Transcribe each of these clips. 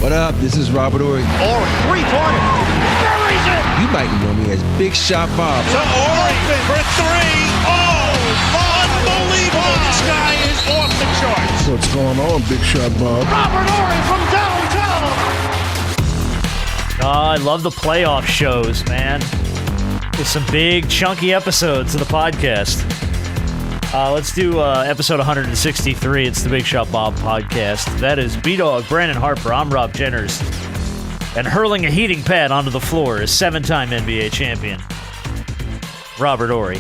What up? This is Robert Ory. Ory, three-pointer. Buries it. You might know me as Big Shot Bob. To Ory for three. Oh, unbelievable. This guy is off the charts. What's going on, Big Shot Bob? Robert Ory from downtown. I love the playoff shows, man. There's some big, chunky episodes of the podcast. Let's do episode 163. It's the Big Shot Bob podcast. That is B-Dog, Brandon Harper. I'm Rob Jenners. And hurling a heating pad onto the floor is seven-time NBA champion, Robert Ory.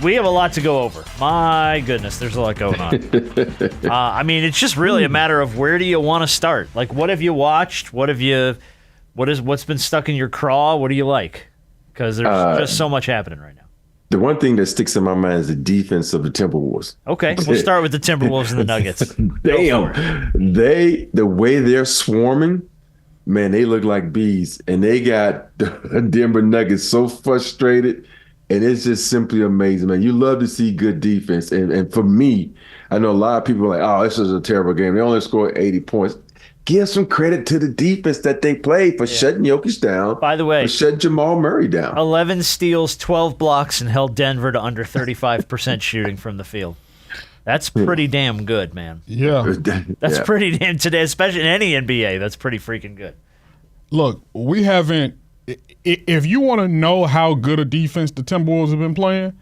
We have a lot to go over. My goodness, there's a lot going on. It's just really a matter of where do you want to start? Like, what have you watched? What's been stuck in your craw? What do you like? Because there's just so much happening right now. The one thing that sticks in my mind is the defense of the Timberwolves. Okay, we'll start with the Timberwolves and the Nuggets. Damn, the way they're swarming, man, they look like bees, and they got the Denver Nuggets so frustrated, and it's just simply amazing, man. You love to see good defense, and for me, I know a lot of people are like, oh, this is a terrible game. They only scored 80 points. Give some credit to the defense that they played for shutting Jokic down. By the way, for shutting Jamal Murray down. 11 steals, 12 blocks, and held Denver to under 35% shooting from the field. That's pretty damn good, man. Yeah. That's pretty damn today, especially in any NBA. That's pretty freaking good. Look, we haven't – if you want to know how good a defense the Timberwolves have been playing,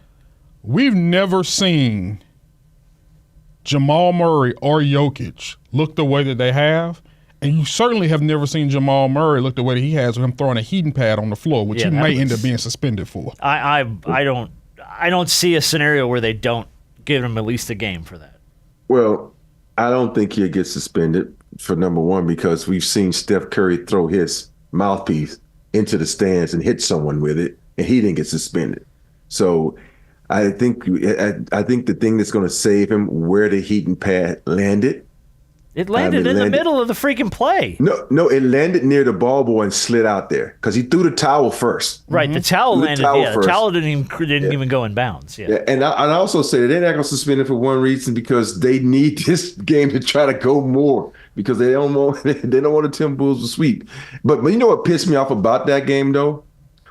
we've never seen Jamal Murray or Jokic look the way that they have. And you certainly have never seen Jamal Murray look the way that he has with him throwing a heating pad on the floor, which he may end up being suspended for. I don't see a scenario where they don't give him at least a game for that. Well, I don't think he'll get suspended for number one because we've seen Steph Curry throw his mouthpiece into the stands and hit someone with it, and he didn't get suspended. So I think the thing that's going to save him where the heating pad landed. It landed in the middle of the freaking play. No, it landed near the ball boy and slid out there because he threw the towel first. Right, the towel landed. The towel didn't even go in bounds. Yeah, and I also say that they're not going to suspend it for one reason because they need this game to try to go more because they don't want the Timberwolves to sweep. But you know what pissed me off about that game though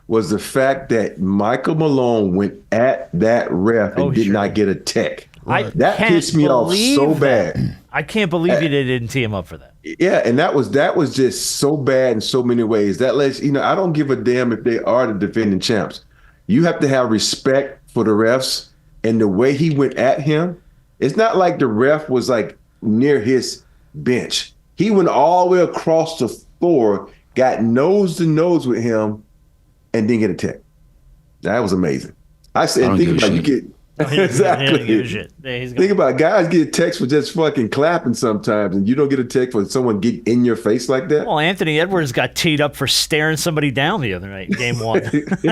was the fact that Michael Malone went at that ref and did not get a tech. That pissed me off so bad. I can't believe they didn't tee him up for that. Yeah, and that was just so bad in so many ways. That lets I don't give a damn if they are the defending champs. You have to have respect for the refs, and the way he went at him, it's not like the ref was like near his bench. He went all the way across the floor, got nose to nose with him, and didn't get a tech. That was amazing. I said, think about you get. Exactly. Think about it. Guys get texts for just fucking clapping sometimes, and you don't get a text for someone get in your face like that. Well, Anthony Edwards got teed up for staring somebody down the other night, game one,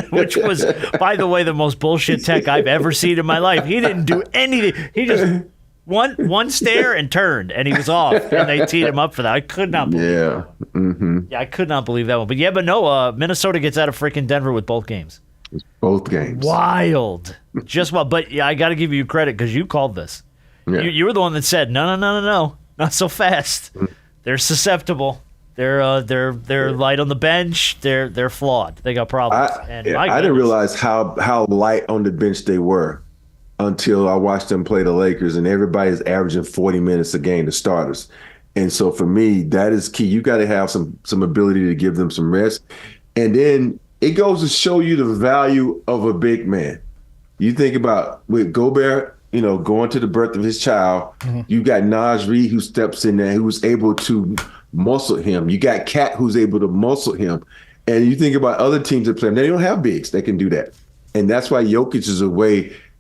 which was, by the way, the most bullshit tech I've ever seen in my life. He didn't do anything. He just one stare and turned, and he was off, and they teed him up for that. I could not believe that one. Yeah, I could not believe that one. But Minnesota gets out of freaking Denver with both games. Both games. Wild. But yeah, I got to give you credit because you called this. Yeah. You were the one that said, no, not so fast. They're susceptible. They're light on the bench. They're flawed. They got problems. I didn't realize how light on the bench they were until I watched them play the Lakers, and everybody's averaging 40 minutes a game, the starters. And so for me, that is key. You got to have some ability to give them some rest. And then it goes to show you the value of a big man. You think about with Gobert, going to the birth of his child. Mm-hmm. You got Naj Reid who steps in there, who's able to muscle him. You got Cat who's able to muscle him. And you think about other teams that play him. They don't have bigs that can do that. And that's why Jokic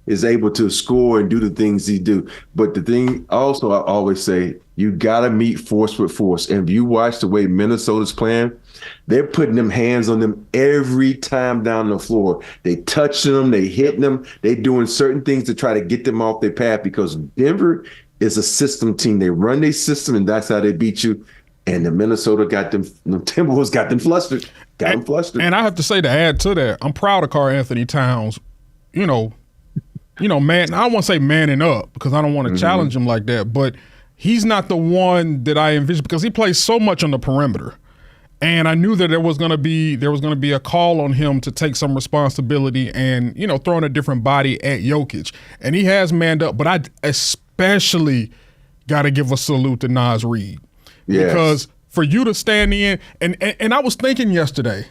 is able to score and do the things he do. But the thing also, I always say, you got to meet force with force. And if you watch the way Minnesota's playing, they're putting them hands on them every time down the floor. They touching them, they hitting them, they doing certain things to try to get them off their path because Denver is a system team. They run their system, and that's how they beat you. And the Timberwolves got them flustered. And I have to say, to add to that, I'm proud of Karl Anthony Towns. Man, I don't want to say manning up because I don't want to challenge him like that, but he's not the one that I envisioned because he plays so much on the perimeter. And I knew that there was going to be a call on him to take some responsibility and, throwing a different body at Jokic. And he has manned up, but I especially got to give a salute to Naz Reid. Yes. Because for you to stand in, and I was thinking yesterday,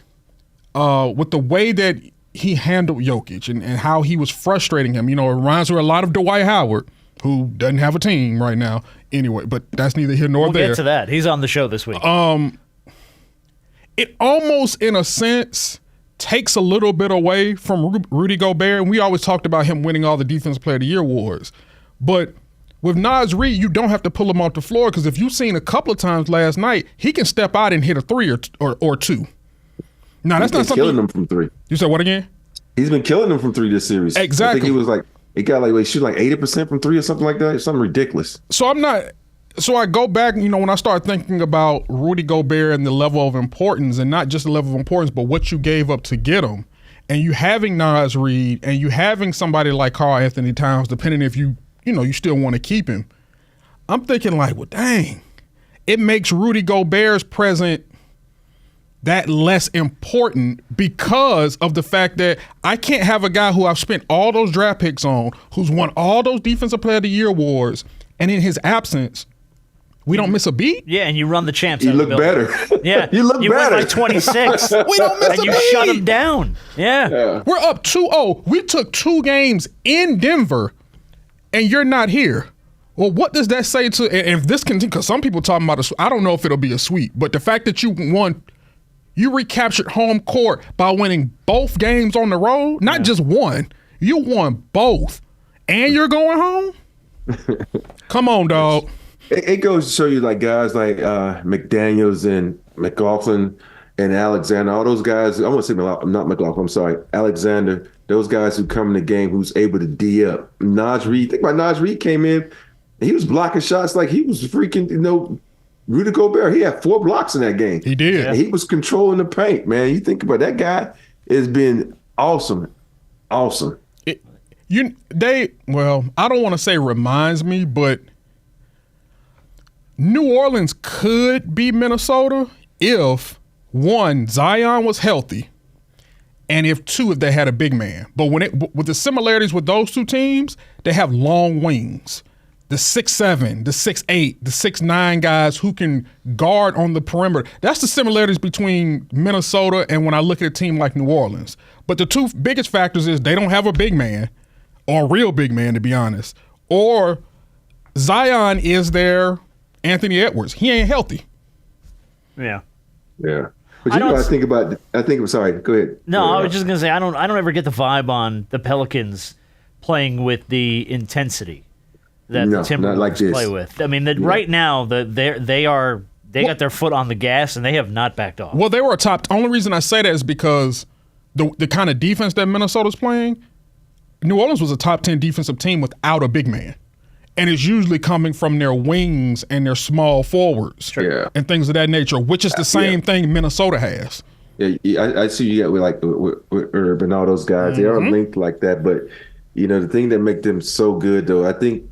with the way that he handled Jokic and how he was frustrating him, it reminds me a lot of Dwight Howard, who doesn't have a team right now anyway, but that's neither here nor there. We'll get to that. He's on the show this week. It almost, in a sense, takes a little bit away from Rudy Gobert, and we always talked about him winning all the Defensive Player of the Year awards. But with Naz Reid, you don't have to pull him off the floor because if you've seen a couple of times last night, he can step out and hit a three or two. Now, that's not something. Killing them from three. You said what again? He's been killing them from three this series. Exactly. I think he shooting 80% from three or something like that. It's something ridiculous. So I go back, when I start thinking about Rudy Gobert and the level of importance, and not just the level of importance, but what you gave up to get him, and you having Naz Reid, and you having somebody like Karl Anthony Towns, depending if you still want to keep him, I'm thinking like, well, dang, it makes Rudy Gobert's present that less important because of the fact that I can't have a guy who I've spent all those draft picks on, who's won all those Defensive Player of the Year awards, and in his absence, we don't miss a beat? Yeah, and you run the champs. You look better. Yeah. You look better. Win by 26. We don't miss a beat. And you shut them down. Yeah. We're up 2-0. We took 2 games in Denver, and you're not here. Well, what does that say to – and if this continues – because some people talking about I don't know if it'll be a sweep, but the fact that you recaptured home court by winning both games on the road, not just one. You won both, and you're going home? Come on, dog. It goes to show you, like, guys like McDaniels and McLaughlin and Alexander, all those guys. I want to say not McLaughlin, I'm sorry, Alexander. Those guys who come in the game who's able to D up. Naz Reid, think about Naz Reid came in, and he was blocking shots like he was freaking, Rudy Gobert. He had 4 blocks in that game. He did. And he was controlling the paint, man. You think about that guy has been awesome. Awesome. I don't want to say reminds me, but New Orleans could be Minnesota if, 1, Zion was healthy, and if 2, if they had a big man. But with the similarities with those two teams, they have long wings. The 6'7", the 6'8", the 6'9" guys who can guard on the perimeter. That's the similarities between Minnesota and when I look at a team like New Orleans. But the 2 biggest factors is they don't have a big man, or a real big man, to be honest. Or Zion is their Anthony Edwards. He ain't healthy. Yeah. Yeah. But sorry, go ahead. No, I was just gonna say I don't ever get the vibe on the Pelicans playing with the intensity that the Timberwolves play with. I mean, right now they got their foot on the gas and they have not backed off. Well, they were only reason I say that is because the kind of defense that Minnesota's playing, New Orleans was a top 10 defensive team without a big man. And it's usually coming from their wings and their small forwards and things of that nature, which is the same thing Minnesota has. Yeah, I see you got with Urban, all those guys. They are linked like that. But, the thing that makes them so good, though, I think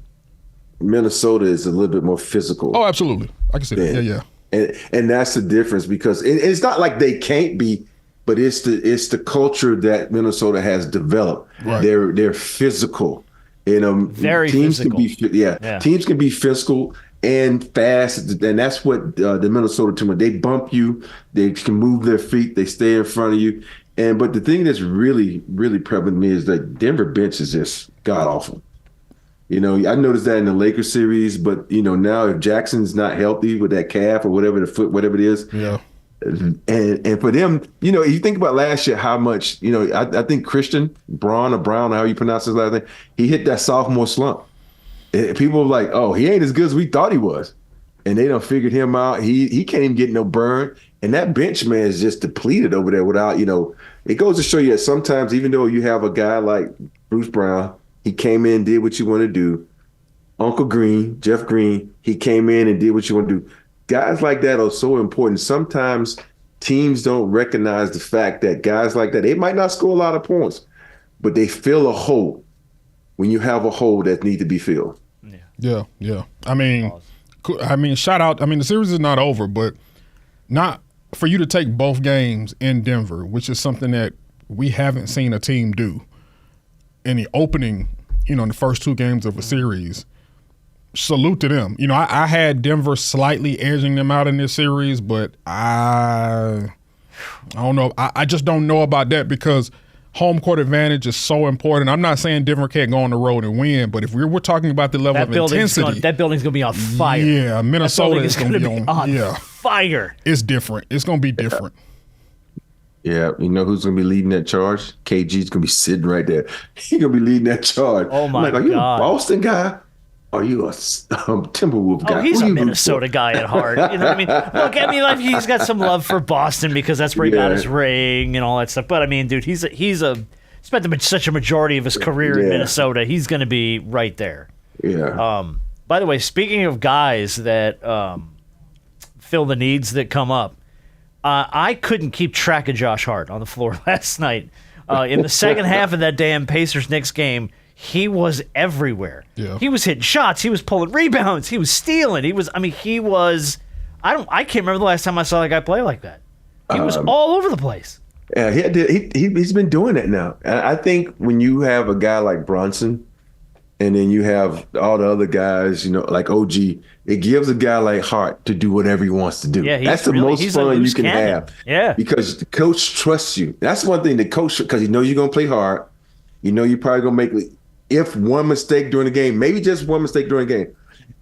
Minnesota is a little bit more physical. Oh, absolutely. I can see that. Yeah. And that's the difference because it's not like they can't be, but it's the culture that Minnesota has developed. Right. They're physical. Very teams physical. Teams can be physical and fast, and that's what the Minnesota team. They bump you, they can move their feet, they stay in front of you. But the thing that's really, really prevalent to me is that Denver bench is just god awful. I noticed that in the Lakers series, but now if Jackson's not healthy with that calf or whatever the foot, whatever it is, And for them, you think about last year, how much, I think Christian Braun or Brown, how you pronounce his last name, he hit that sophomore slump. And people were like, oh, he ain't as good as we thought he was. And they done figured him out. He can't even get no burn. And that bench, man, is just depleted over there without, it goes to show you that sometimes, even though you have a guy like Bruce Brown, he came in, did what you want to do. Uncle Green, Jeff Green, he came in and did what you want to do. Guys like that are so important. Sometimes teams don't recognize the fact that guys like that, they might not score a lot of points, but they fill a hole when you have a hole that needs to be filled. Yeah. I mean, I mean, shout out. I mean, the series is not over, but not for you to take both games in Denver, which is something that we haven't seen a team do in the opening, in the first two games of a series. Salute to them. I had Denver slightly edging them out in this series, but I don't know. I just don't know about that because home court advantage is so important. I'm not saying Denver can't go on the road and win, but if we're talking about the level of intensity, that building's going to be on fire. Yeah, Minnesota is going to be on fire. It's different. It's going to be different. Yeah, you know who's going to be leading that charge? KG's going to be sitting right there. He's going to be leading that charge. Oh, my God. Are you a Boston guy? Are you a Timberwolf guy? Oh, he's a Minnesota guy at heart. You know what I mean? Look, like he's got some love for Boston because that's where he got his ring and all that stuff. But I mean, dude, he's spent such a majority of his career in Minnesota. He's going to be right there. Yeah. By the way, speaking of guys that fill the needs that come up, I couldn't keep track of Josh Hart on the floor last night. In the second half of that damn Pacers-Knicks game, he was everywhere. Yeah. He was hitting shots. He was pulling rebounds. He was stealing. I can't remember the last time I saw that guy play like that. He was all over the place. Yeah, he's been doing that now. And I think when you have a guy like Bronson and then you have all the other guys, like OG, it gives a guy like Hart to do whatever he wants to do. Yeah, that's the most fun you can have. Yeah. Because the coach trusts you. That's one thing the coach, because he knows you're going to play hard. You're probably going to make, if one mistake during the game, maybe just one mistake during the game,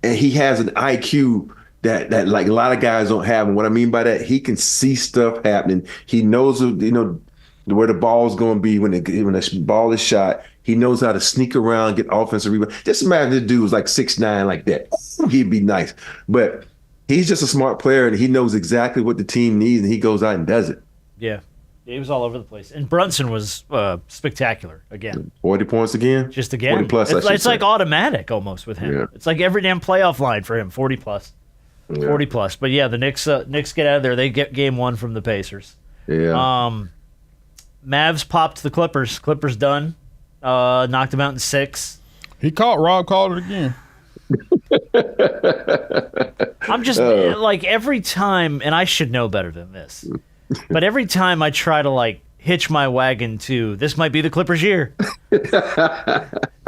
and he has an IQ that like a lot of guys don't have. And what I mean by that, he can see stuff happening. He knows, where the ball's going to be when the ball is shot. He knows how to sneak around, get offensive rebound. Just imagine this dude was like 6'9", like that. He'd be nice. But he's just a smart player, and he knows exactly what the team needs, and he goes out and does it. Yeah. He was all over the place. And Brunson was spectacular again. 40 points again? Just again. 40 plus, it's like automatic almost with him. Yeah. It's like every damn playoff line for him, 40 plus. Yeah. 40 plus. But yeah, the Knicks get out of there. They get game one from the Pacers. Yeah. Mavs popped the Clippers. Clippers done. Knocked them out in 6. Rob called it again. I'm just like every time, and I should know better than this, but every time I try to hitch my wagon to this might be the Clippers' year,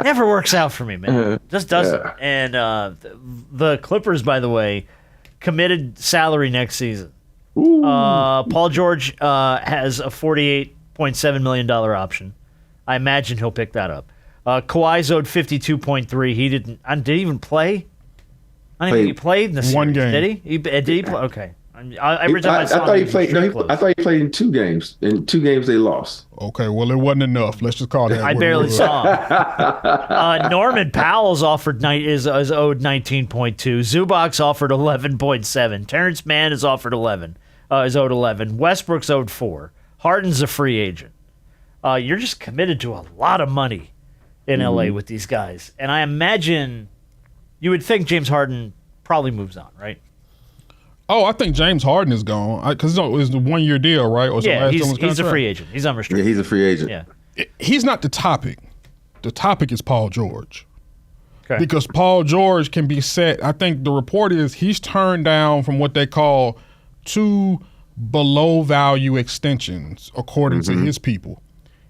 never works out for me, man. Just doesn't. Yeah. And the Clippers, by the way, committed salary next season. Paul George has a $48.7 million option. I imagine he'll pick that up. Kawhi's owed $52.3. He did he even play? I don't think he played in the series. One game. Did he? Did he play? Okay. I thought he played. I thought he played in 2 games. In 2 games, they lost. Okay, well, it wasn't enough. Let's just call that. I barely saw him. Norman Powell's is owed 19.2. Zubac's offered 11.7. Terrence Mann is offered 11. Is owed 11. Westbrook's owed 4. Harden's a free agent. You're just committed to a lot of money in LA with these guys, and I imagine you would think James Harden probably moves on, right? Oh, I think James Harden is gone because it's the 1-year deal, right? Or he's a free agent. He's unrestricted. Yeah, he's a free agent. Yeah, he's not the topic. The topic is Paul George. Okay. Because Paul George can be set. I think the report is he's turned down from what they call 2 below value extensions, according to his people.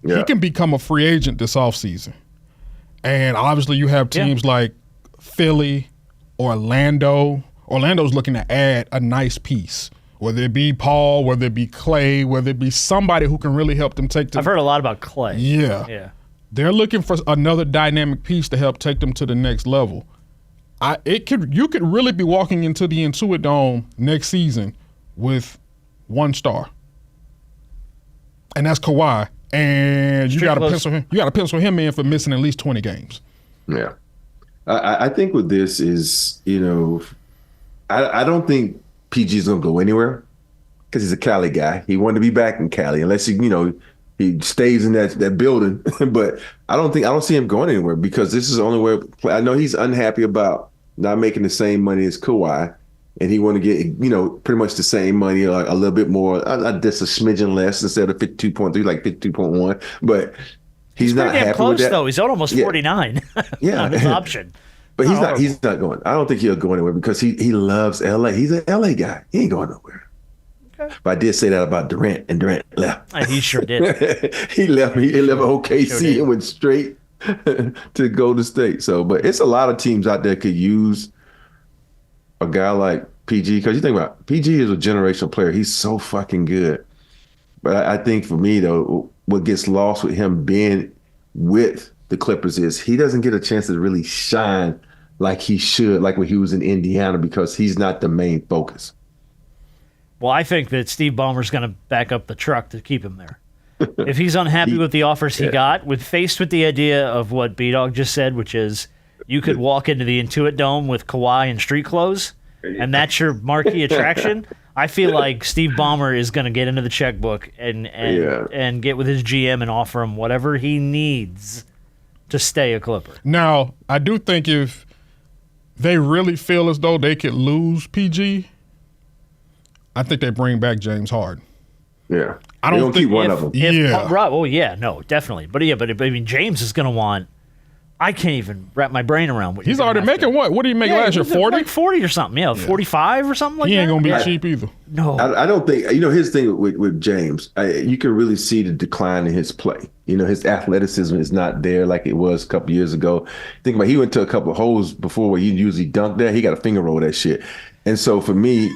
Yeah. He can become a free agent this offseason. And obviously you have teams like Philly, Orlando. Orlando's looking to add a nice piece, whether it be Paul, whether it be Clay, whether it be somebody who can really help them take I've heard a lot about Clay. Yeah. They're looking for another dynamic piece to help take them to the next level. You could really be walking into the Intuit Dome next season with 1 star. And that's Kawhi. And you got to pencil him in for missing at least 20 games. Yeah. I think with this is, I don't think PG is going to go anywhere because he's a Cali guy. He wanted to be back in Cali unless he stays in that building. But I don't see him going anywhere because this is the only way. I know he's unhappy about not making the same money as Kawhi. And he want to get, pretty much the same money, like a little bit more, just a smidgen less instead of 52.3, like 52.1. But he's not happy close, with that. Though. He's almost 49 Yeah. on his option. But he's not going. I don't think he'll go anywhere because he loves LA. He's an LA guy. He ain't going nowhere. Okay. But I did say that about Durant, and Durant left. He sure did. He left OKC and went straight to Golden State. So, but it's a lot of teams out there could use a guy like PG, because you think about it, PG is a generational player. He's so fucking good. But I think for me, though, what gets lost with him being with the Clippers is he doesn't get a chance to really shine like he should, like when he was in Indiana, because he's not the main focus. Well, I think that Steve Ballmer's going to back up the truck to keep him there. If he's unhappy with the offers he got, faced with the idea of what B-Dog just said, which is you could walk into the Intuit Dome with Kawhi and street clothes, and that's your marquee attraction, I feel like Steve Ballmer is going to get into the checkbook and get with his GM and offer him whatever he needs to stay a Clipper. Now, I do think if they really feel as though they could lose PG, I think they bring back James Harden. Yeah. I don't think keep one of them. Right. Oh, yeah. No, definitely. But I mean, James is going to want. I can't even wrap my brain around what he's already making. What? What did he make last year? 40? Like 40 or something. Yeah, 45 or something like that. He ain't going to be cheap either. No. I don't think, his thing with James, you can really see the decline in his play. His athleticism is not there like it was a couple years ago. Think about he went to a couple of holes before where he usually dunked that. He got a finger roll that shit. And so for me,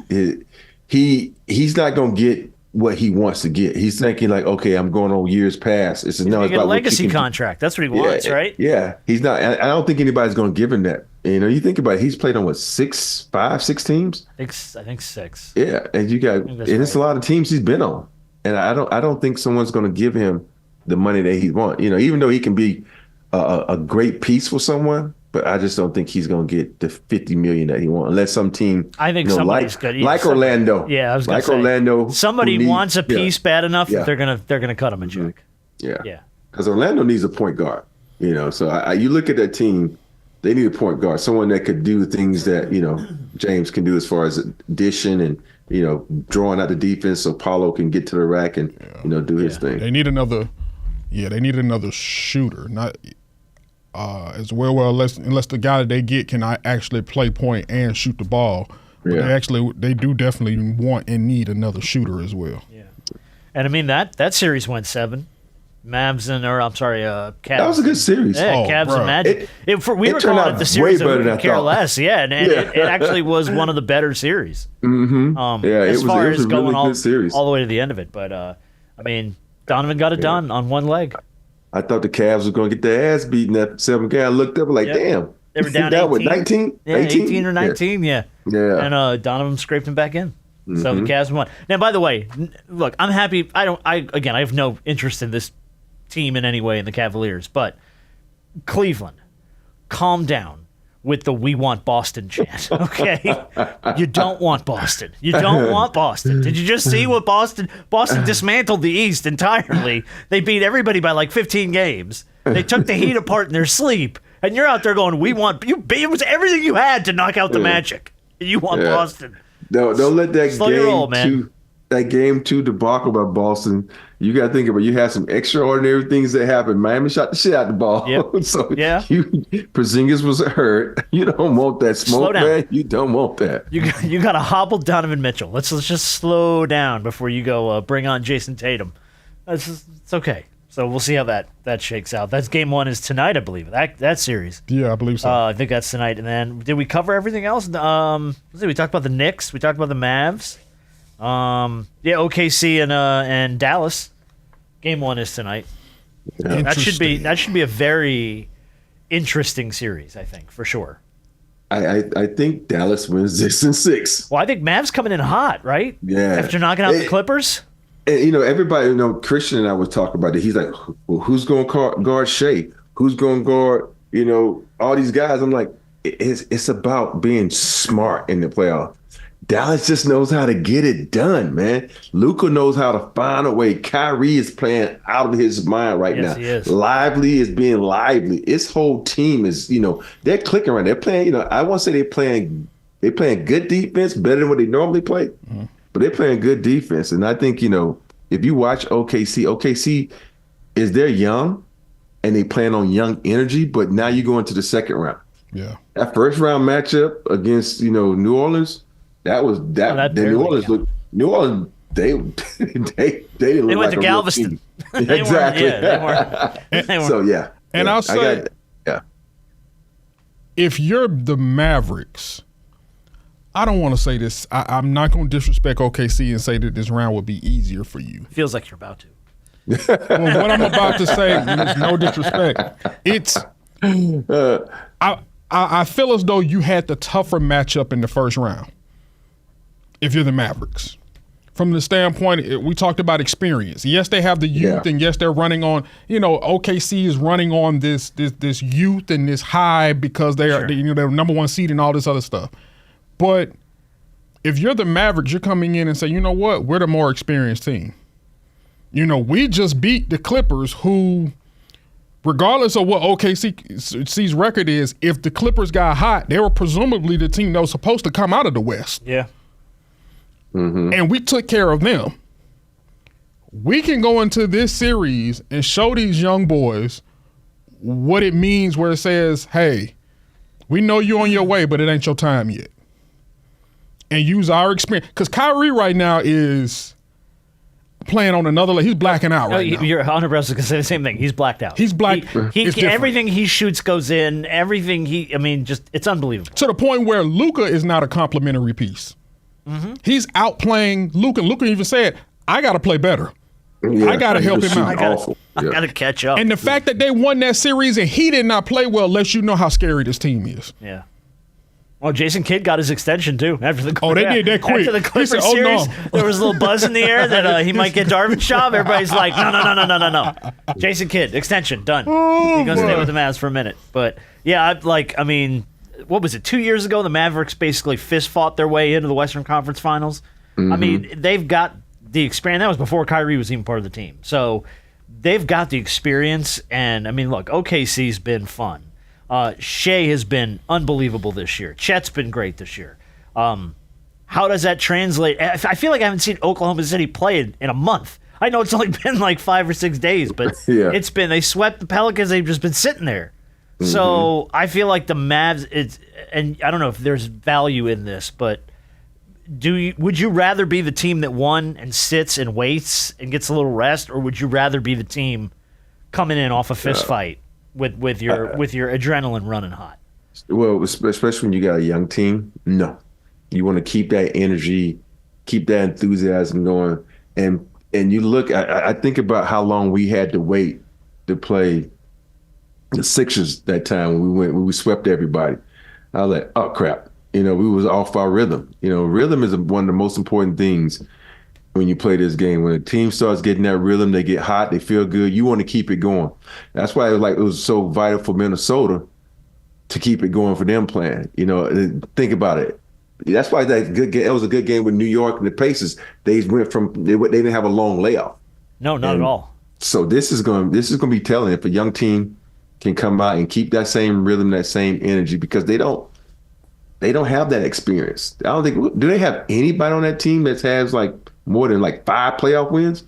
he's not going to get what he wants to get. He's thinking like, okay, I'm going on years past. It's a legacy contract. That's what he wants, right? Yeah. He's not. I don't think anybody's going to give him that. You think about it, he's played on what, 6 teams? I think 6. Yeah, and it's a lot of teams he's been on, and I don't think someone's going to give him the money that he wants. Even though he can be a great piece for someone. But I just don't think he's going to get the $50 million that he wants, unless some team. I think somebody's good. Orlando. Yeah, I was going to say. Orlando. Somebody wants a piece bad enough that they're gonna cut him a check. Yeah. Because Orlando needs a point guard. So you look at that team, they need a point guard, someone that could do things that James can do as far as dishing and drawing out the defense, so Paulo can get to the rack and do his thing. They need another. Yeah, they need another shooter, not. As well, unless the guy that they get can actually play point and shoot the ball. But they do definitely want and need another shooter as well. Yeah, and I mean that series went 7. Cavs. That was a good series. Yeah, Cavs and Magic. We were calling it the series that we could care less. Yeah, and it actually was one of the better series. Mm-hmm. As far as going really good series. all the way to the end of it. But I mean, Donovan got it done on one leg. I thought the Cavs were going to get their ass beaten that 7th game. I looked up like, damn. They were down 18. 19? Yeah, 18 or 19, yeah. Yeah. And Donovan scraped him back in. So the Cavs won. Now, by the way, look, I'm happy. I have no interest in this team in any way in the Cavaliers, but Cleveland, calm down with the "We want Boston" chant, okay? You don't want Boston. You don't want Boston. Did you just see what Boston dismantled the East entirely? They beat everybody by like 15 games. They took the Heat apart in their sleep, and you're out there going, "We want you." It was everything you had to knock out the Magic. You want Boston. Don't let that game 2 debacle by Boston. You got to think about it. You had some extraordinary things that happened. Miami shot the shit out the ball. Yep. So Porzingis was hurt. You don't want that smoke, man. You don't want that. You got to hobble Donovan Mitchell. Let's just slow down before you go bring on Jason Tatum. It's okay. So we'll see how that shakes out. That's game 1 is tonight, I believe. That series. Yeah, I believe so. I think that's tonight. And then did we cover everything else? Let's see. We talked about the Knicks. We talked about the Mavs. OKC and Dallas. Game 1 is tonight. Yeah. That should be a very interesting series, I think, for sure. I think Dallas wins this in 6. Well, I think Mavs coming in hot, right? Yeah. After knocking out the Clippers. And, everybody, Christian and I would talk about it. He's like, well, who's going to guard Shea? Who's going to guard, all these guys? I'm like, it's about being smart in the playoff. Dallas just knows how to get it done, man. Luka knows how to find a way. Kyrie is playing out of his mind right now. He is. Lively is being lively. His whole team is, they're clicking right. They're playing, I want to say they're playing good defense, better than what they normally play. Mm-hmm. But they're playing good defense. And I think, if you watch OKC is they're young and they plan on young energy, but now you go into the second round. Yeah. That first round matchup against New Orleans, that was that. that New barely Orleans counted. New Orleans, they didn't They look went like to a real Galveston. team. They Exactly. weren't. Yeah, they weren't. So yeah, And yeah, I'll say, yeah. if you're the Mavericks, I don't want to say this. I'm not going to disrespect OKC and say that this round would be easier for you. Feels like you're about to. Well, what I'm about to say is no disrespect. It's I feel as though you had the tougher matchup in the first round. If you're the Mavericks, from the standpoint we talked about experience. Yes, they have the youth, and yes, they're running on. OKC is running on this youth and this high because they're they're number one seed and all this other stuff. But if you're the Mavericks, you're coming in and say, you know what, we're the more experienced team. We just beat the Clippers, who, regardless of what OKC's record is, if the Clippers got hot, they were presumably the team that was supposed to come out of the West. Yeah. Mm-hmm. And we took care of them. We can go into this series and show these young boys what it means, where it says, hey, we know you're on your way, but it ain't your time yet. And use our experience. Because Kyrie right now is playing on another level. He's blacking out right now. You're 100% going to say the same thing. He's blacked out. He's black. It's different. Everything he shoots goes in. Everything it's unbelievable. To the point where Luka is not a complimentary piece. Mm-hmm. He's outplaying Luka. Luka even said, I got to play better. Yeah, I got to help him out. I got to catch up. And the fact that they won that series and he did not play well lets you know how scary this team is. Yeah. Well, Jason Kidd got his extension too after the. Oh, they did that quick. After the Clippers series, there was a little buzz in the air that he might get Darvin's job. Everybody's like, no. Jason Kidd extension done. He's gonna stay with the Mavs for a minute. But yeah, what was it? 2 years ago, the Mavericks basically fist fought their way into the Western Conference Finals. Mm-hmm. I mean, they've got the experience. That was before Kyrie was even part of the team. So they've got the experience. And I mean, look, OKC's been fun. Shea has been unbelievable this year. Chet's been great this year. How does that translate? I feel like I haven't seen Oklahoma City play in a month. I know it's only been like 5 or 6 days, but it's been, they swept the Pelicans. They've just been sitting there. Mm-hmm. So I feel like the Mavs, and I don't know if there's value in this, but would you rather be the team that won and sits and waits and gets a little rest, or would you rather be the team coming in off a fist fight with your adrenaline running hot? Well, especially when you got a young team, no. You want to keep that energy, keep that enthusiasm going. And you look, I think about how long we had to wait to play the Sixers that time when we swept everybody. I was like, oh crap. We was off our rhythm. Rhythm is one of the most important things when you play this game. When a team starts getting that rhythm, they get hot, they feel good, you want to keep it going. That's why it was so vital for Minnesota to keep it going for them playing. Think about it. That's why that was a good game with New York and the Pacers. They didn't have a long layoff. No, not at all. So this is going to be telling if a young team can come out and keep that same rhythm, that same energy, because they don't have that experience. I don't think, do they have anybody on that team that has like more than like 5 playoff wins?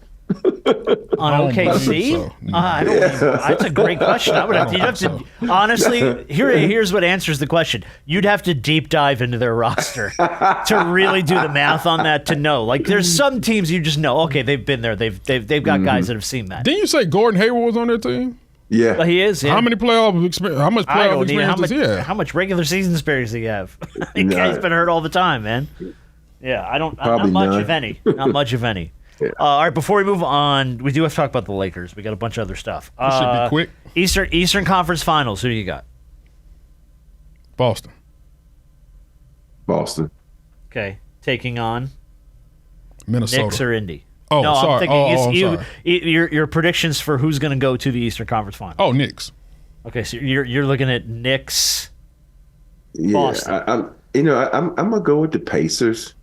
On OKC? So. I don't that's a great question. You'd have to honestly, here's what answers the question. You'd have to deep dive into their roster to really do the math on that to know. Like, there's some teams you just know, okay, they've been there. They've got guys that have seen that. Didn't you say Gordon Hayward was on their team? Yeah. Well, he is. Yeah. How much playoff experience does he have? How much regular season experience does he have? He's been hurt all the time, man. Yeah, not much, if any. Not much, if any. Yeah. All right, before we move on, we do have to talk about the Lakers. We got a bunch of other stuff. Should be quick. Eastern Conference Finals. Who do you got? Boston. Okay, taking on Minnesota. Knicks or Indy? Oh, no, sorry. I'm thinking sorry. Your predictions for who's going to go to the Eastern Conference Finals. Oh, Knicks. Okay, so you're looking at Knicks. Yeah, Boston. I'm gonna go with the Pacers.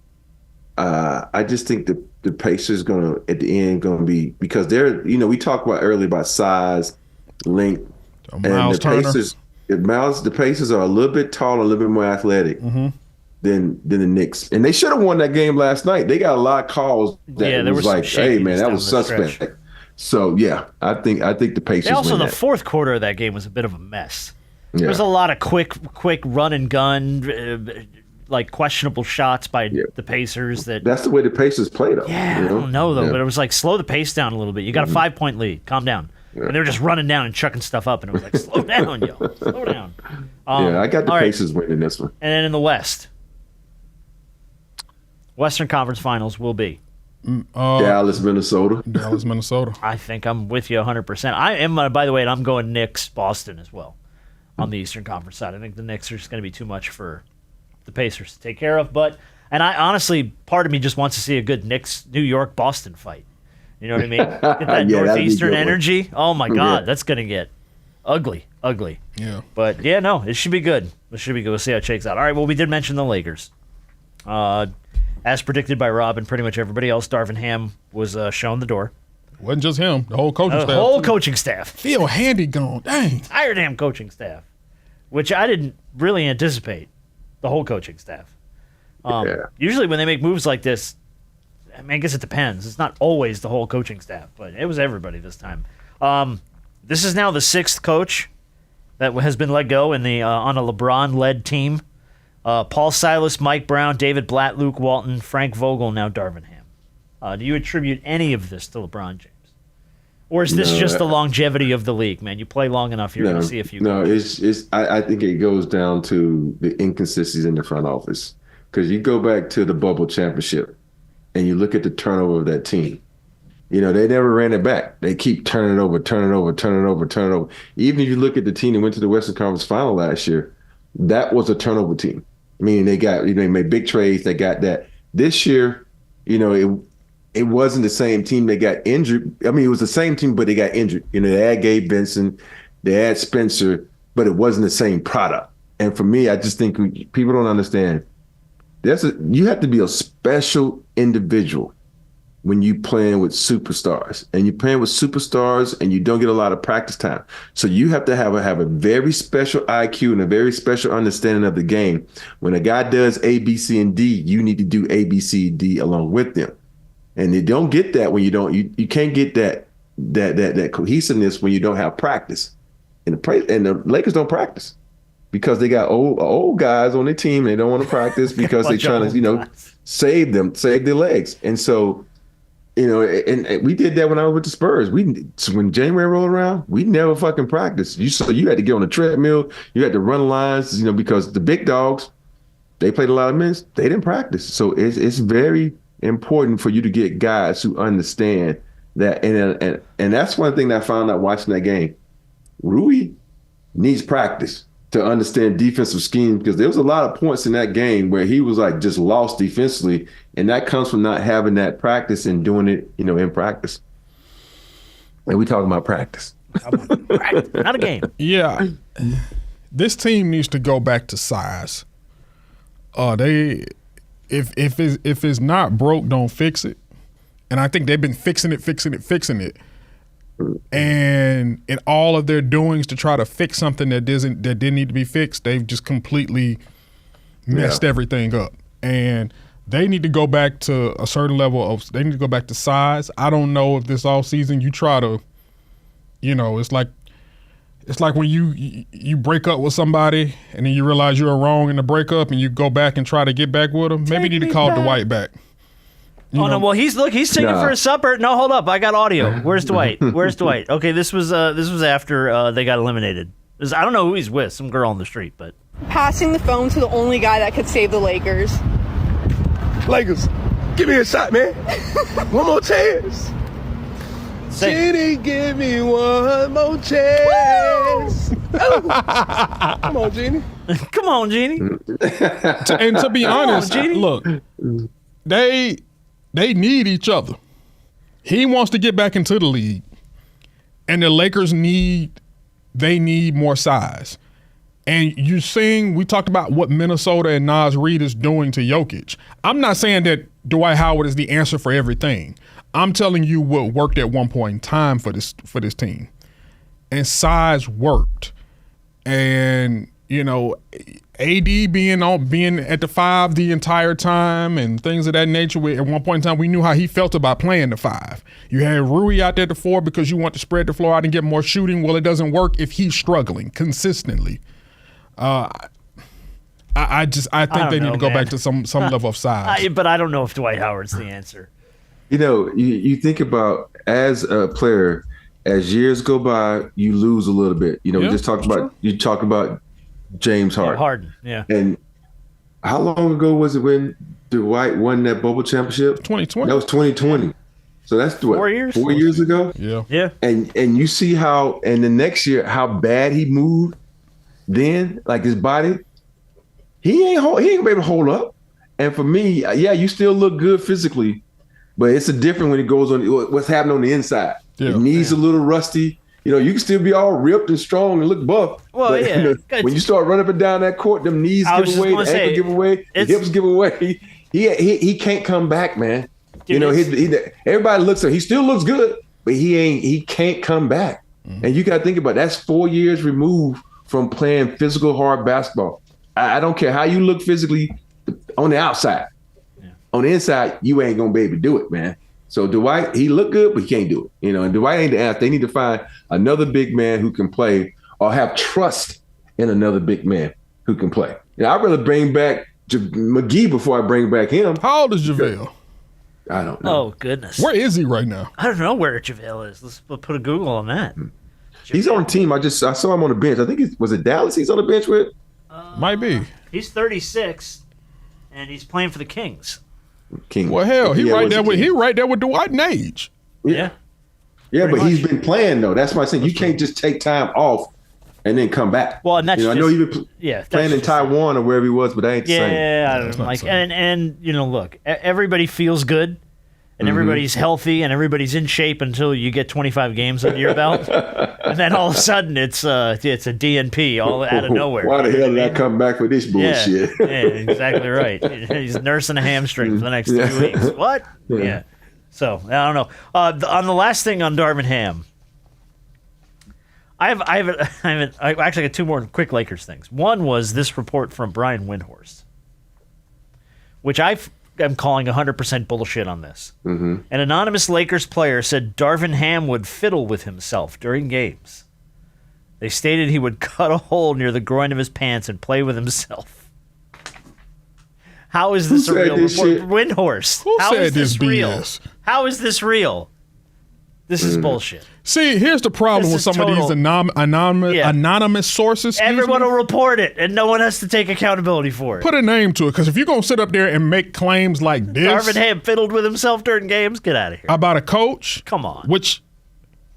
I just think the Pacers gonna at the end gonna be, because they're, we talked about earlier about size, length, and the Pacers are a little bit taller, a little bit more athletic than the Knicks, and they should have won that game last night. They got a lot of calls that was like, hey man, that was suspect. So yeah, I think the Pacers. Also, win the that. fourth quarter of that game was a bit of a mess. There was a lot of quick run and gun, like questionable shots by the Pacers. That's the way the Pacers played them. Yeah, you know? I don't know though, but it was like slow the pace down a little bit. You got a 5-point lead. Calm down. And they were just running down and chucking stuff up, and it was like, slow down, yo, slow down. I got the Pacers winning this one. And then in the West, Western Conference Finals will be Dallas, Minnesota. Dallas, Minnesota. I think I'm with you 100%. I am, by the way, and I'm going Knicks, Boston as well on the Eastern Conference side. I think the Knicks are just going to be too much for the Pacers to take care of. And I honestly, part of me just wants to see a good Knicks, New York, Boston fight. You know what I mean? Get that Northeastern energy. Oh, my God. That's going to get ugly. Yeah. But, yeah, no, it should be good. We'll see how it shakes out. All right, well, we did mention the Lakers. As predicted by Rob and pretty much everybody else, Darvin Ham was shown the door. It wasn't just him. The whole coaching staff. The whole coaching staff. Phil Handy gone. Dang. Entire damn coaching staff, which I didn't really anticipate. The whole coaching staff. Usually when they make moves like this, I mean, I guess it depends. It's not always the whole coaching staff, but it was everybody this time. This is now the 6th coach that has been let go in the on a LeBron-led team. Paul Silas, Mike Brown, David Blatt, Luke Walton, Frank Vogel, now Darvin Ham. Do you attribute any of this to LeBron James? Or is this just the longevity of the league, man? You play long enough, you're going to see a few. No, I think it goes down to the inconsistencies in the front office. Because you go back to the bubble championship and you look at the turnover of that team. You know, they never ran it back. They keep turning it over. Even if you look at the team that went to the Western Conference Final last year, that was a turnover team. Meaning they made big trades. They got that. This year, it wasn't the same team that got injured. I mean, it was the same team, but they got injured. They had Gabe Benson, they had Spencer, but it wasn't the same product. And for me, I just think people don't understand. You have to be a special individual when you playing with superstars, and you're playing with superstars and you don't get a lot of practice time. So you have to have a very special IQ and a very special understanding of the game. When a guy does A, B, C, and D, you need to do A, B, C, D along with them. And you don't get that when you can't get that cohesiveness when you don't have practice. And the Lakers don't practice because they got old guys on their team and they don't want to practice because they're trying to, save their legs. And so, and we did that when I was with the Spurs. When January rolled around, we never fucking practiced. You had to get on the treadmill, you had to run lines, because the big dogs, they played a lot of minutes, they didn't practice. So it's very important for you to get guys who understand that. And that's one thing that I found out watching that game. Rui needs practice to understand defensive scheme, because there was a lot of points in that game where he was like just lost defensively, and that comes from not having that practice and doing it, in practice. And we talking about practice. Not a game. Yeah. This team needs to go back to size. If it's not broke, don't fix it. And I think they've been fixing it. And in all of their doings to try to fix something that didn't need to be fixed, they've just completely messed everything up. And they need to go back to a certain level they need to go back to size. I don't know if this offseason you try to, it's like when you break up with somebody and then you realize you were wrong in the breakup and you go back and try to get back with them. Maybe you need to call Dwight back. Well, he's singing for his supper. No, hold up, I got audio. Where's Dwight? Okay, this was after they got eliminated. I don't know who he's with, some girl on the street, but passing the phone to the only guy that could save the Lakers. Lakers, give me a shot, man. One more chance. Genie, give me one more chance. Come on, Genie. Come on, Genie. And to be honest, look, they need each other. He wants to get back into the league, and the Lakers need more size. And we talked about what Minnesota and Naz Reid is doing to Jokic. I'm not saying that Dwight Howard is the answer for everything. I'm telling you what worked at one point in time for this team. And size worked. And, AD being at the 5 the entire time and things of that nature. At one point in time, we knew how he felt about playing the 5. You had Rui out there at the 4 because you want to spread the floor out and get more shooting. Well, it doesn't work if he's struggling consistently. I think they need to go back to some level of size. But I don't know if Dwight Howard's the answer. You know, you think about as a player, as years go by, you lose a little bit. You know, we just talked about you talk about James Harden. Harden, yeah. And how long ago was it when Dwight won that bubble championship? 2020. That was 2020. So that's what, 4 years? 4 years ago? Yeah. And you see how, and the next year, how bad he moved then, like his body, he ain't gonna be able to hold up. And for me, yeah, you still look good physically, but it's a different when it goes on, what's happening on the inside. Yeah. Your knees a little rusty. You know, you can still be all ripped and strong and look buff. Well, but, yeah. you know, when you start running up and down that court, them knees give away, the ankle give away, the hips give away. He can't come back, man. Dude, you know, everybody looks at him. He still looks good, but he can't come back. Mm-hmm. And you got to think about it. That's 4 years removed from playing physical hard basketball. I don't care how you look physically on the outside. Yeah. On the inside, you ain't gonna be able to do it, man. So Dwight, he looked good, but he can't do it. You know, and Dwight ain't the answer. They need to find another big man who can play or have trust in another big man who can play. You know, I'd rather bring back McGee before I bring back him. How old is JaVale? I don't know. Oh, goodness. Where is he right now? I don't know where JaVale is. Let's put a Google on that. He's on the team. I saw him on the bench. I think was it Dallas he's on the bench with? Might be. He's 36, and he's playing for the Kings. King. Well, hell, he right there with Dwight in age. Yeah, but he's been playing though. That's my thing. You can't just take time off and then come back. Well, and that's I know he's been playing in Taiwan or wherever he was, but that ain't the same. Yeah, I don't know. Like, and you know, look, everybody feels good, and everybody's healthy, and everybody's in shape until you get 25 games under your belt, and then all of a sudden it's a DNP all out of nowhere. Why the hell did I come back for this bullshit? Yeah, exactly right. He's nursing a hamstring for the next 3 weeks. What? Yeah. So I don't know. On the last thing on Darvin Ham, I actually got two more quick Lakers things. One was this report from Brian Windhorst, which I'm calling 100% bullshit on this. Mm-hmm. An anonymous Lakers player said Darvin Ham would fiddle with himself during games. They stated he would cut a hole near the groin of his pants and play with himself. How is this a real report? Windhorst. Who How said is this real? BS? How is this real? This is bullshit. See, here's the problem with some of these anonymous sources. Everyone will report it, and no one has to take accountability for it. Put a name to it, because if you're going to sit up there and make claims like this. Darvin Ham fiddled with himself during games? Get out of here. About a coach? Come on. Which,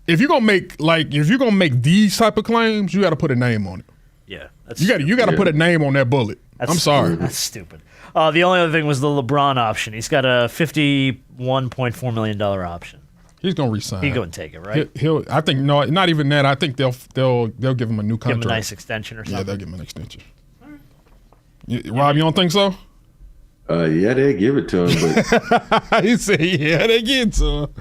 if you're going to make these type of claims, you got to put a name on it. Yeah. You got to put a name on that bullet. I'm sorry. That's stupid. The only other thing was the LeBron option. He's got a $51.4 million option. He's gonna resign. He's gonna take it, right? I think no, not even that. I think they'll give him a new contract. Give him a nice extension or something. Yeah, they'll give him an extension. Rob, you don't think so? Yeah, they give it to him. But he said, "Yeah, they give it to him."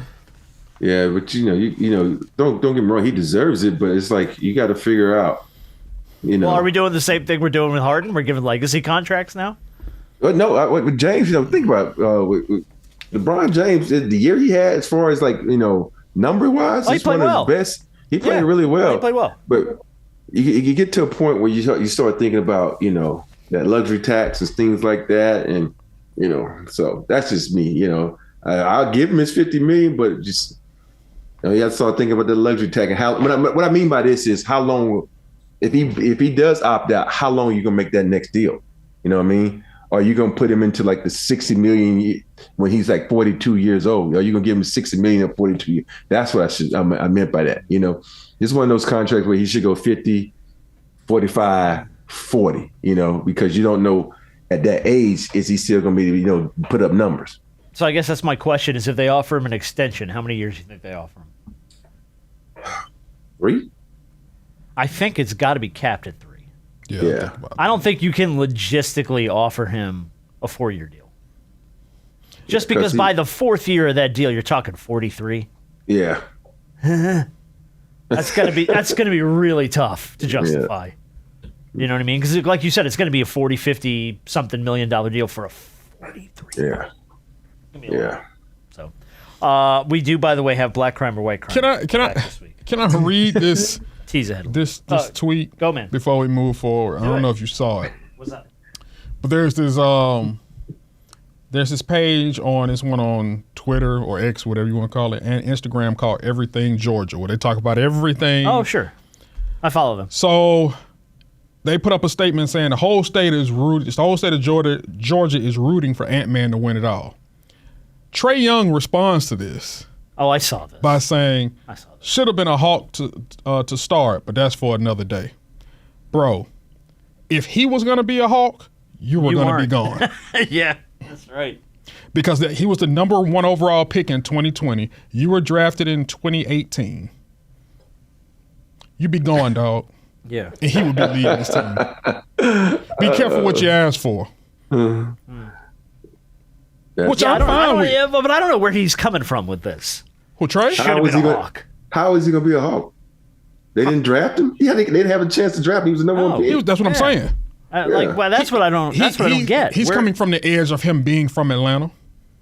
Yeah, but you know, don't get me wrong. He deserves it, but it's like you got to figure out. You know, well, are we doing the same thing we're doing with Harden? We're giving legacy contracts now. But no, with James, think about with LeBron James, the year he had, as far as number wise, he played well. Best. He played really well. He played well. But you get to a point where you start thinking about that luxury tax and things like that, and so that's just me. I'll give him his $50 million, but just you have to start thinking about the luxury tax and how. What I mean by this is how long, if he does opt out, how long are you gonna make that next deal? You know what I mean? Or are you gonna put him into like the $60 million when he's like 42 years old? Are you gonna give him $60 million at 42 years? That's what I meant by that. It's one of those contracts where he should go 50, 45, 40. Because you don't know at that age is he still gonna be put up numbers. So I guess that's my question: is if they offer him an extension, how many years do you think they offer him? 3. I think it's got to be capped at 3. Yeah. I don't think you can logistically offer him a 4-year deal. Just because by the 4th year of that deal, you're talking 43. Yeah. That's gonna be really tough to justify. Yeah. You know what I mean? Because like you said, it's gonna be a 40, 50 something $1 million deal for a 43. Yeah. Yeah. So we do, by the way, have Black Crime or White Crime. Can I read this? tease ahead. This tweet. Go, man. Before we move forward, I don't know if you saw it. What's that? But there's this page on Twitter or X, whatever you want to call it, and Instagram called Everything Georgia, where they talk about everything. Oh, sure. I follow them. So they put up a statement saying the whole state of Georgia is rooting for Ant-Man to win it all. Trae Young responds to this. Oh, I saw this. By saying, I saw this. Should have been a Hawk to start, but that's for another day. Bro, if he was going to be a Hawk, you were going to be gone. Yeah, that's right. Because he was the number 1 overall pick in 2020. You were drafted in 2018. You'd be gone, dog. Yeah. And he would be leading this team. Be careful what you ask for. Which I'm fine with. But I don't know where he's coming from with this. Who, Trae? Should have been a Hawk. How is he going to be a Hawk? They didn't draft him? They didn't have a chance to draft him. He was the number 1 pick. That's what I'm saying. That's what I don't get. He's coming from the edge of him being from Atlanta.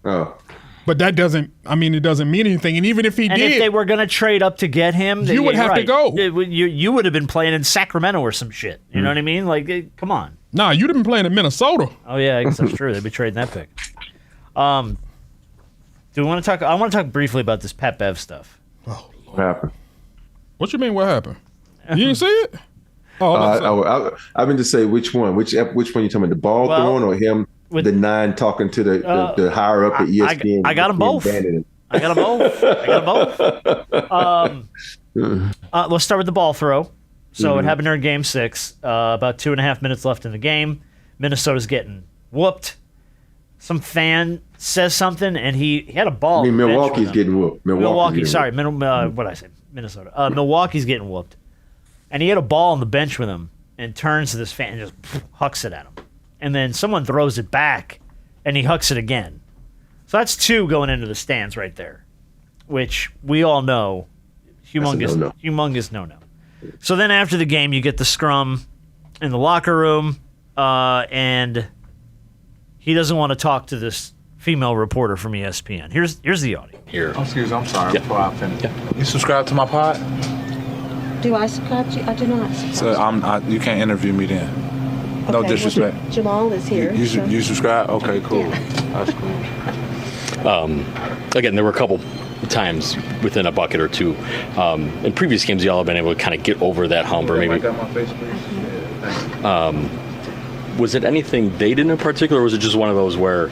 Oh. But that doesn't mean anything. And even if he did. If they were going to trade up to get him, you would have to go. You would have been playing in Sacramento or some shit. You know what I mean? Like, come on. Nah, you'd have been playing in Minnesota. Oh, yeah, I guess that's true. They'd be trading that pick. Do we want to talk? I want to talk briefly about this Pat Bev stuff. Oh, what happened? What you mean, what happened? You didn't see it? Oh, I've been to say which one. Which one you talking about? The ball throwing or him? The 9 talking to the higher up at ESPN. I got them both. I got them both. Let's start with the ball throw. So it happened during Game 6. About 2.5 minutes left in the game. Minnesota's getting whooped. Some fan says something, and he had a ball. I mean, Milwaukee's getting whooped. Milwaukee's getting whooped. What did I say? Minnesota. Milwaukee's getting whooped. And he had a ball on the bench with him and turns to this fan and just hucks it at him. And then someone throws it back, and he hucks it again. So that's 2 going into the stands right there, which we all know, humongous no-no. So then after the game, you get the scrum in the locker room, and he doesn't want to talk to this female reporter from ESPN. Here's the audio. Here. Oh, excuse me, I'm sorry. Before I finish. You subscribe to my pod? Do I subscribe to you? I do not subscribe. So you can't interview me then. Okay, No disrespect. Well, Jamal is here. You subscribe? Okay, cool. Yeah. That's cool. Again, there were a couple times within a bucket or 2. In previous games, y'all have been able to kind of get over that hump, or maybe. I got my face, please. Yeah, thanks. Was it anything they did in particular, or was it just one of those where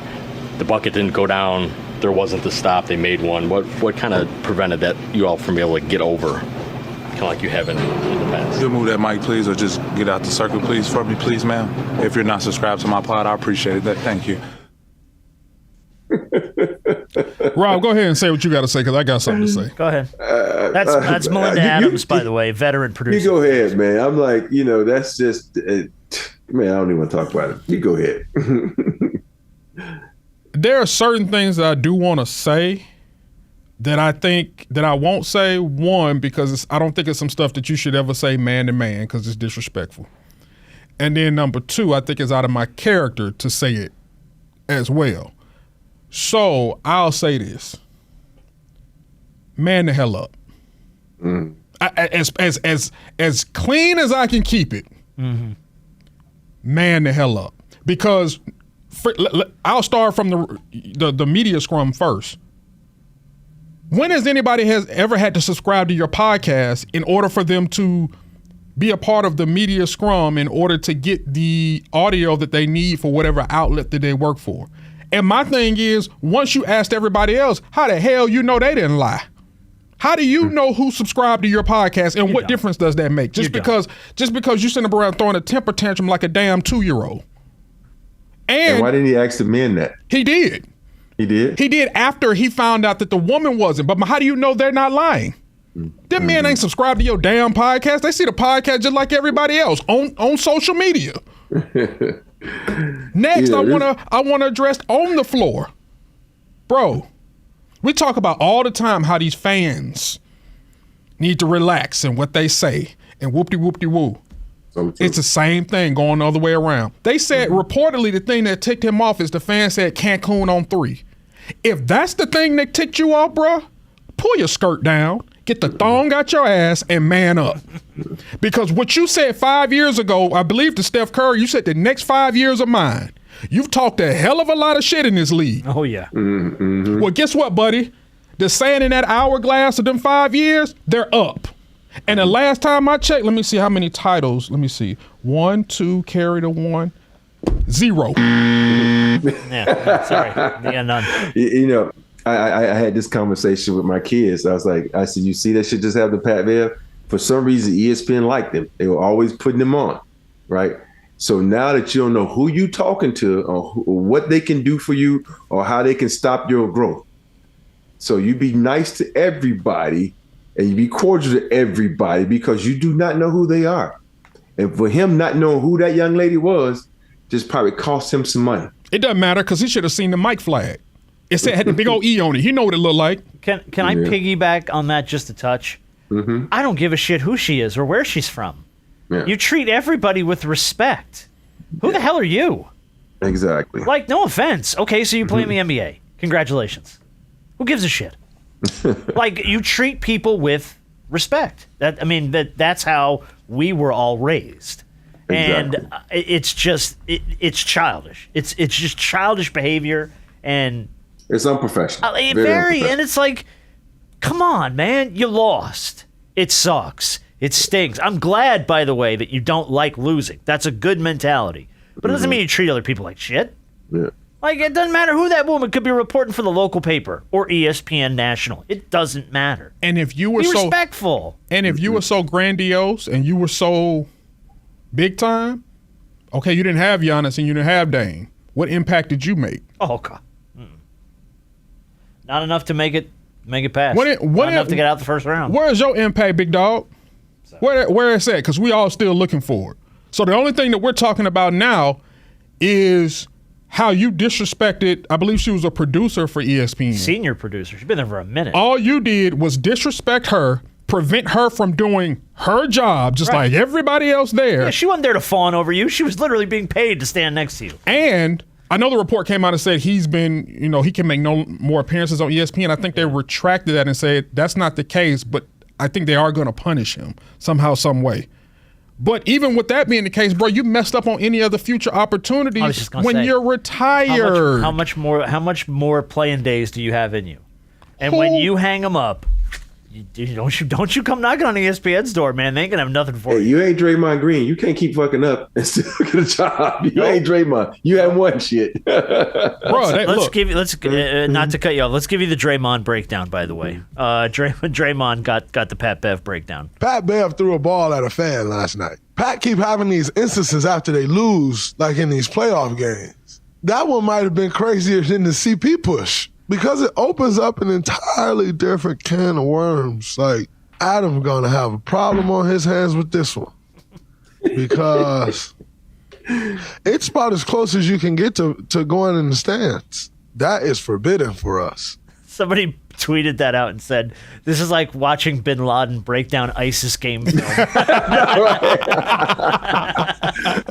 the bucket didn't go down, there wasn't the stop, they made one? What kind of prevented that you all from being able to get over, kind of like you have in the past? You'll move that mic, please, or just get out the circle, please, for me, please, ma'am. If you're not subscribed to my pod, I appreciate it. Thank you. Rob, go ahead and say what you got to say, because I got something to say. Go ahead. That's Melinda Adams, by the way, veteran producer. You go ahead, man. I'm like, that's just, man, I don't even want to talk about it. You go ahead. There are certain things that I do want to say that I think that I won't say. One, because I don't think it's some stuff that you should ever say man to man, because it's disrespectful. And then number 2, I think it's out of my character to say it as well. So I'll say this: man the hell up. As clean as I can keep it. Man the hell up, because I'll start from the media scrum first. When has anybody ever had to subscribe to your podcast in order for them to be a part of the media scrum in order to get the audio that they need for whatever outlet that they work for? And my thing is, once you asked everybody else, how the hell you know they didn't lie? How do you know who subscribed to your podcast, and what difference does that make? Just because you sitting up around throwing a temper tantrum like a damn 2-year-old. And why didn't he ask the men that? He did. He did? He did after he found out that the woman wasn't. But how do you know they're not lying? Them men ain't subscribed to your damn podcast. They see the podcast just like everybody else on social media. Next, I wanna address on the floor. Bro, we talk about all the time how these fans need to relax and what they say and whoop-de-whoop-de-woo. It's the same thing going the other way around. They said reportedly the thing that ticked him off is the fan said Cancun on 3. If that's the thing that ticked you off, bro, pull your skirt down. Get the thong out your ass and man up. Because what you said 5 years ago, I believe to Steph Curry, you said the next 5 years of mine. You've talked a hell of a lot of shit in this league. Oh, yeah. Mm-hmm. Well, guess what, buddy? The sand in that hourglass of them 5 years, they're up. And the last time I checked, let me see how many titles. Let me see. 1, 2, carry the 1. 0. Yeah, sorry. Yeah, none. You know, I had this conversation with my kids. I said, you see that shit just happened to Pat Bev? For some reason, ESPN liked them. They were always putting them on, right? So now that you don't know who you talking to or what they can do for you or how they can stop your growth. So you be nice to everybody and you be cordial to everybody because you do not know who they are. And for him not knowing who that young lady was, just probably cost him some money. It doesn't matter because he should have seen the mic flag. It said had the big old E on it. He know what it looked like. Can I piggyback on that just a touch? Mm-hmm. I don't give a shit who she is or where she's from. Yeah. You treat everybody with respect. Who the hell are you? Exactly. Like, no offense. Okay, so you play in the NBA. Congratulations. Who gives a shit? Like, you treat people with respect. That's how we were all raised. Exactly. And it's just it's childish. It's just childish behavior, and it's unprofessional. Very, and it's like, come on, man, you lost. It sucks. It stinks. I'm glad, by the way, that you don't like losing. That's a good mentality. But it doesn't mean you treat other people like shit. Yeah. Like, it doesn't matter who that woman could be reporting for the local paper or ESPN National. It doesn't matter. And if you were be respectful. And if you were so grandiose and you were so big time, okay, you didn't have Giannis and you didn't have Dame. What impact did you make? Oh, God. Not enough to make it past. Not enough to get out the first round. Where's your impact, big dog? Where is that? Because we all still looking for it. So the only thing that we're talking about now is how you disrespected, I believe she was a producer for ESPN. Senior producer. She's been there for a minute. All you did was disrespect her, prevent her from doing her job, just like everybody else there. Yeah, she wasn't there to fawn over you. She was literally being paid to stand next to you. And I know the report came out and said he's been, he can make no more appearances on ESPN. I think they retracted that and said that's not the case, but I think they are going to punish him somehow, some way. But even with that being the case, bro, you messed up on any other future opportunities when you're retired. How much more playing days do you have in you? And when you hang them up, don't you come knocking on ESPN's door, man. They ain't gonna have nothing for you. You ain't Draymond Green. You can't keep fucking up and still get a job. You ain't Draymond. You haven't won shit. Bro, not to cut you off. Let's give you the Draymond breakdown, by the way. Draymond got the Pat Bev breakdown. Pat Bev threw a ball at a fan last night. Pat keep having these instances after they lose, like in these playoff games. That one might have been crazier than the CP push. Because it opens up an entirely different can of worms. Like, Adam's going to have a problem on his hands with this one. Because it's about as close as you can get to going in the stands. That is forbidden for us. Somebody tweeted that out and said, this is like watching Bin Laden break down ISIS game film.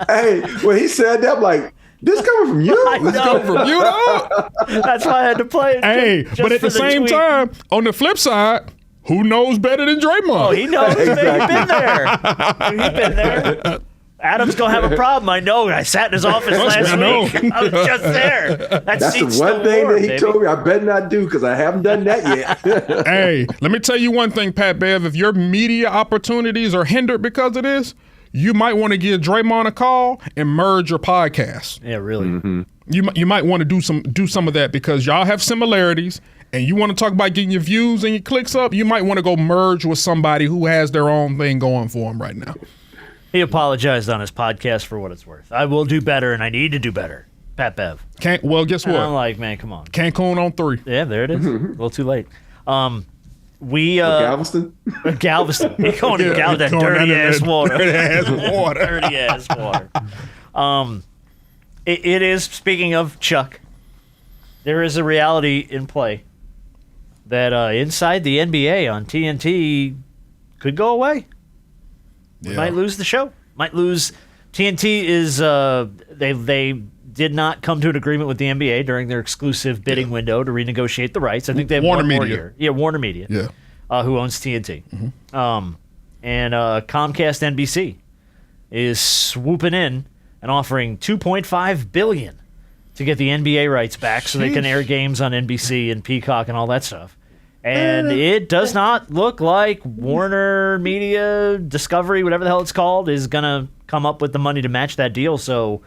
Hey, when he said that, I'm like, this coming from you? This coming from you, dog? That's why I had to play it. Hey, but at the same time, on the flip side, who knows better than Draymond? Oh, he knows. Exactly. He's been there. Adam's going to have a problem. I know. I sat in his office last week. I was just there. That's the one thing that he told me I better not do because I haven't done that yet. Hey, let me tell you one thing, Pat Bev. If your media opportunities are hindered because of this, you might want to give Draymond a call and merge your podcast. Yeah, really. Mm-hmm. You might want to do some of that because y'all have similarities and you want to talk about getting your views and your clicks up. You might want to go merge with somebody who has their own thing going for them right now. He apologized on his podcast for what it's worth. I will do better and I need to do better. Pat Bev. Well, guess what? I'm like, man, come on. Cancun on 3. Yeah, there it is. A little too late. Galveston? Galveston. He's going to Galveston. Dirty ass water. Dirty ass water. It is, speaking of Chuck, there is a reality in play that inside the NBA on TNT could go away. We might lose the show. Might lose. TNT is, they did not come to an agreement with the NBA during their exclusive bidding window to renegotiate the rights. I think they have Warner one more Media. year. Yeah, Warner Media. Yeah. who owns TNT. And Comcast NBC is swooping in and offering $2.5 billion to get the NBA rights back so they can air games on NBC and Peacock and all that stuff. And it does not look like Warner Media, Discovery, whatever the hell it's called, is going to come up with the money to match that deal. So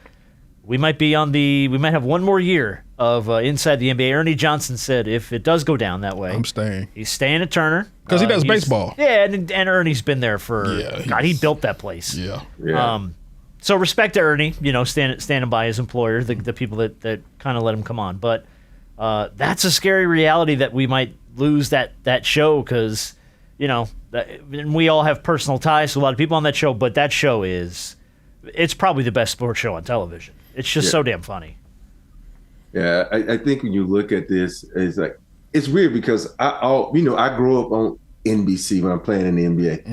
we might have one more year of inside the NBA. Ernie Johnson said if it does go down that way, I'm staying. He's staying at Turner. Because he does baseball. Yeah, and Ernie's been there for, God, he built that place. Yeah. So respect to Ernie, standing by his employer, the people that kind of let him come on. But that's a scary reality that we might lose that show because, and we all have personal ties to a lot of people on that show, but that show it's probably the best sports show on television. It's just so damn funny. Yeah, I think when you look at this, it's weird because I grew up on NBC when I'm playing in the NBA.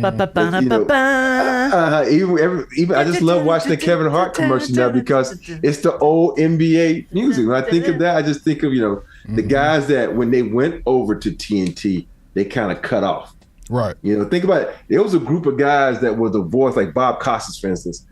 Even I just love watching the Kevin Hart commercial now because it's the old NBA music. When I think of that, I just think of the guys that when they went over to TNT, they kind of cut off. Right. Think about it. There was a group of guys that were the voice, like Bob Costas, for instance.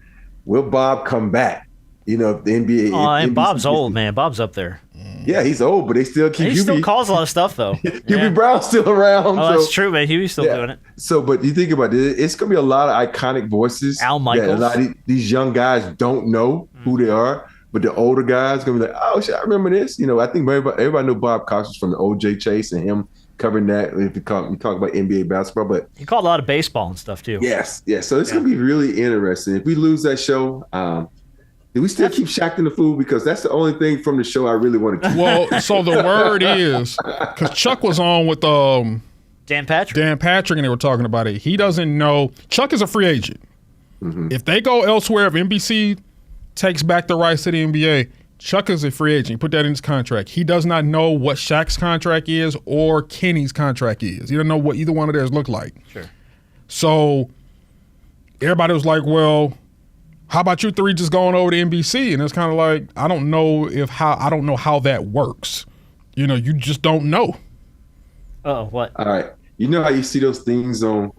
Will Bob come back? The NBA. Oh, and NBC Bob's old, man. Bob's up there. Yeah, he's old, but they still keep. He still calls a lot of stuff, though. Hubie Brown's still around. Oh, that's true, man. Huey's still doing it. So, but you think about it, it's going to be a lot of iconic voices. Al Michaels. That a lot of these young guys don't know who they are, but the older guys going to be like, oh, shit, I remember this. I think everybody know Bob Costas from the OJ Chase and him covering that. If you talk about NBA basketball, but he called a lot of baseball and stuff, too. Yes. So it's going to be really interesting. If we lose that show, do we still keep Shaq in the food? Because that's the only thing from the show I really want to keep. Well, so the word is, because Chuck was on with Dan Patrick, and they were talking about it. He doesn't know. Chuck is a free agent. If they go elsewhere, if NBC takes back the rights to the NBA, Chuck is a free agent. He put that in his contract. He does not know what Shaq's contract is or Kenny's contract is. He doesn't know what either one of theirs look like. Sure. So everybody was like, well, how about you three just going over to NBC? And it's kind of like, I don't know how that works. You just don't know. Oh, what? All right. You know how you see those things on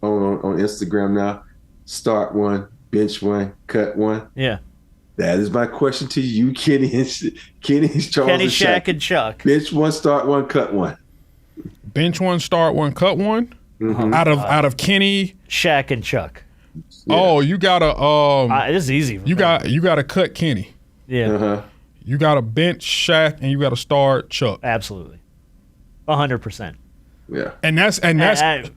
Instagram now? Start one, bench one, cut one. Yeah. That is my question to you, Kenny, Charles, Kenny, and Shaq, and Chuck. Bench one, start one, cut one. Bench one, start one, cut one. Out of Kenny, Shaq, and Chuck. Yeah. Oh, you gotta this is easy. You gotta cut Kenny. Yeah. You gotta bench Shaq and you gotta start Chuck. Absolutely. 100%. Yeah. And that's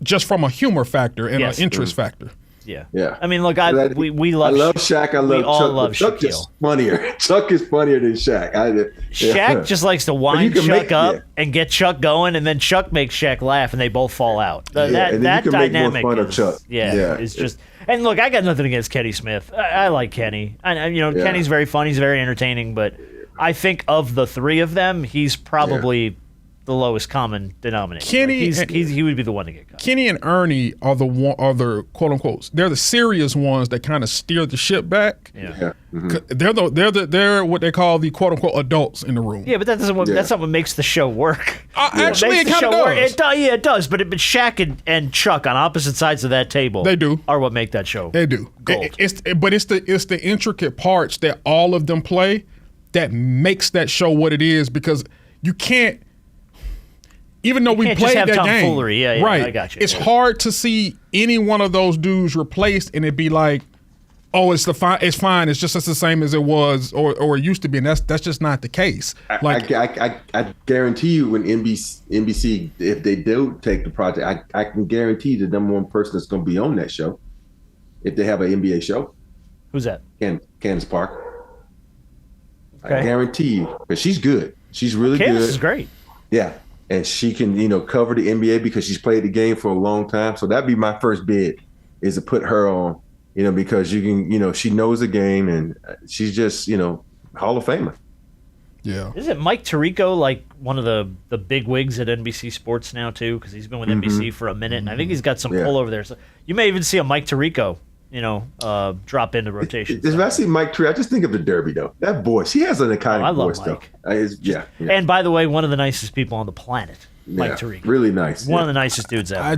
just from a humor factor and an interest factor. Yeah. I mean, look, we love. I love Shaq. I love all Chuck. Love Chuck is funnier. Chuck is funnier than Shaq. Shaq just likes to wind Chuck up and get Chuck going, and then Chuck makes Shaq laugh, and they both fall out. That dynamic is just. And look, I got nothing against Kenny Smith. I like Kenny. Kenny's very funny. He's very entertaining. But I think of the three of them, he's probably the lowest common denominator. Kenny, he would be the one to get cut. Kenny and Ernie are the quote unquote. They're the serious ones that kind of steer the ship back. Yeah. They're what they call the quote unquote adults in the room. Yeah, but that's not what makes the show work. Actually, it kind of does. It does. But Shaq and Chuck on opposite sides of that table, they do, are what make that show. They do. Gold. It's the intricate parts that all of them play that makes that show what it is, because you can't. Even though we played that game, right? I got you. It's hard to see any one of those dudes replaced, and it'd be like, "Oh, it's fine. It's just the same as it was, or it used to be." And that's just not the case. I guarantee you, when NBC, if they do take the project, I can guarantee the number one person that's going to be on that show, if they have an NBA show. Who's that? Candace Parker. Okay. I guarantee you, because she's good. She's really good. Candace is great. Yeah. And she can, cover the NBA because she's played the game for a long time. So that'd be my first bid, is to put her on, because you can, she knows the game and she's just, Hall of Famer. Yeah. Isn't Mike Tirico like one of the big wigs at NBC Sports now too? Because he's been with NBC for a minute, and I think he's got some pull over there. So you may even see a Mike Tirico drop into rotation. If I see Mike Tree, I just think of the Derby, though. That voice, he has an iconic voice, Mike. though. Yeah. And by the way, one of the nicest people on the planet, Mike Tariq. Really nice. One of the nicest dudes ever.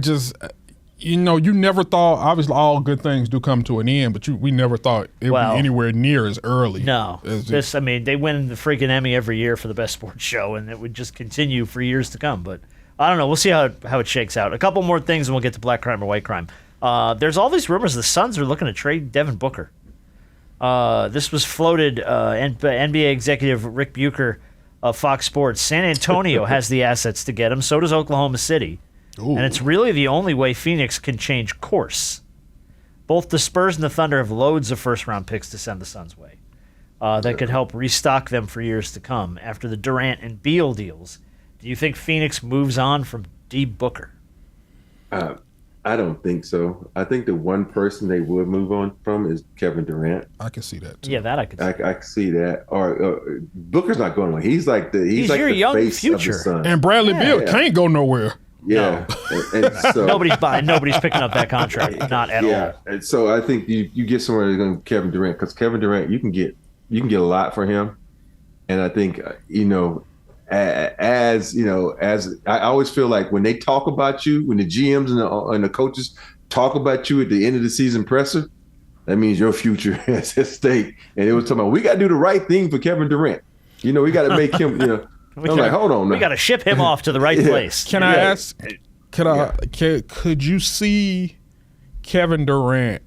You never thought, obviously all good things do come to an end, but we never thought it would be anywhere near as early. No. They win the freaking Emmy every year for the best sports show, and it would just continue for years to come. But I don't know. We'll see how it shakes out. A couple more things, and we'll get to black crime or white crime. There's all these rumors the Suns are looking to trade Devin Booker. This was floated, NBA executive Rick Bucher of Fox Sports. San Antonio has the assets to get him. So does Oklahoma City. Ooh. And it's really the only way Phoenix can change course. Both the Spurs and the Thunder have loads of first-round picks to send the Suns' way that could help restock them for years to come. After the Durant and Beal deals, do you think Phoenix moves on from D. Booker? I don't think so. I think the one person they would move on from is Kevin Durant. I can see that too. Yeah, that I could see. I can see that. Or Booker's not going away. He's like the your young face future. of the Suns. And Bradley Beal can't go nowhere. Yeah. No. And so, nobody's picking up that contract. Not at all. And so I think you get somewhere that's going to Kevin Durant, because Kevin Durant, you can get a lot for him. And I think as I always feel like when they talk about you, when the GMs and the coaches talk about you at the end of the season presser, that means your future is at stake. And it was talking about, we got to do the right thing for Kevin Durant. We got to make him, I'm like, hold on now. We got to ship him off to the right place. Can I ask, could you see Kevin Durant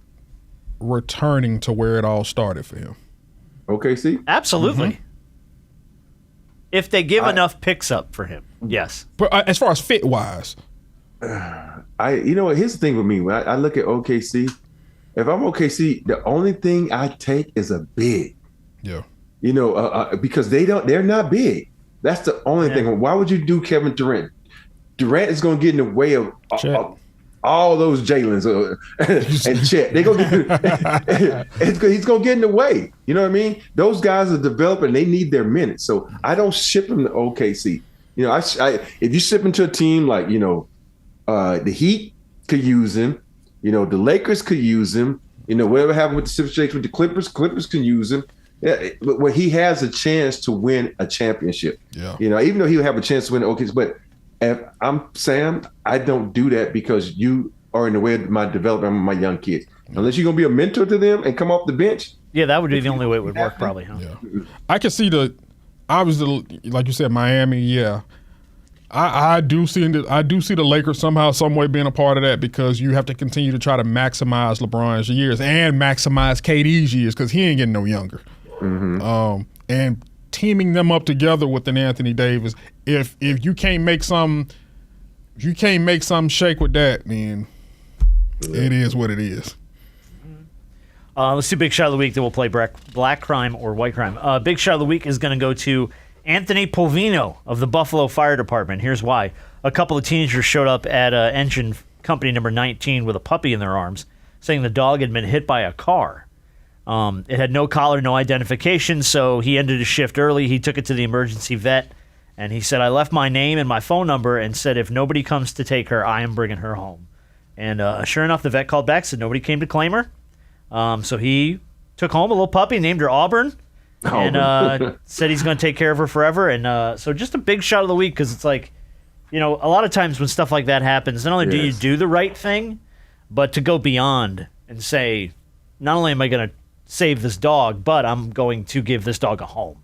returning to where it all started for him? OKC? Absolutely. Mm-hmm. If they give enough picks up for him, yes. But as far as fit-wise? Here's the thing with me. When I look at OKC, if I'm OKC, the only thing I take is a big. Yeah. Because they're not big. That's the only thing. Why would you do Kevin Durant? Durant is going to get in the way of all those Jalen's and Chet. He's going to get in the way. You know what I mean? Those guys are developing. They need their minutes. So I don't ship him to OKC. If you ship him to a team like, the Heat could use him. The Lakers could use him. Whatever happened with the situation with the Clippers can use him. Yeah, but where he has a chance to win a championship. Yeah. Even though he'll have a chance to win OKC, but if I'm Sam, I don't do that because you are in the way of my development of my young kids. Unless you're going to be a mentor to them and come off the bench. Yeah, that would be the only way it would work, probably. Huh? Yeah. I can see obviously, like you said, Miami. Yeah, I do see the Lakers somehow, some way being a part of that, because you have to continue to try to maximize LeBron's years and maximize KD's years because he ain't getting no younger. Mm-hmm. And teaming them up together with an Anthony Davis, if you can't make some shake with that, then it is what it is. Let's do Big Shot of the Week, then we'll play Black Crime or White Crime. Big Shot of the Week is going to go to Anthony Polvino of the Buffalo Fire Department. Here's why. A couple of teenagers showed up at engine company number 19 with a puppy in their arms, saying the dog had been hit by a car. It had no collar, no identification, so he ended his shift early. He took it to the emergency vet, and he said, I left my name and my phone number and said, if nobody comes to take her, I am bringing her home. And sure enough, the vet called back, said nobody came to claim her. So he took home a little puppy, named her Auburn, and said he's going to take care of her forever. And so just a big shot of the week, because it's like, a lot of times when stuff like that happens, not only do you do the right thing, but to go beyond and say, not only am I going to save this dog, but I'm going to give this dog a home.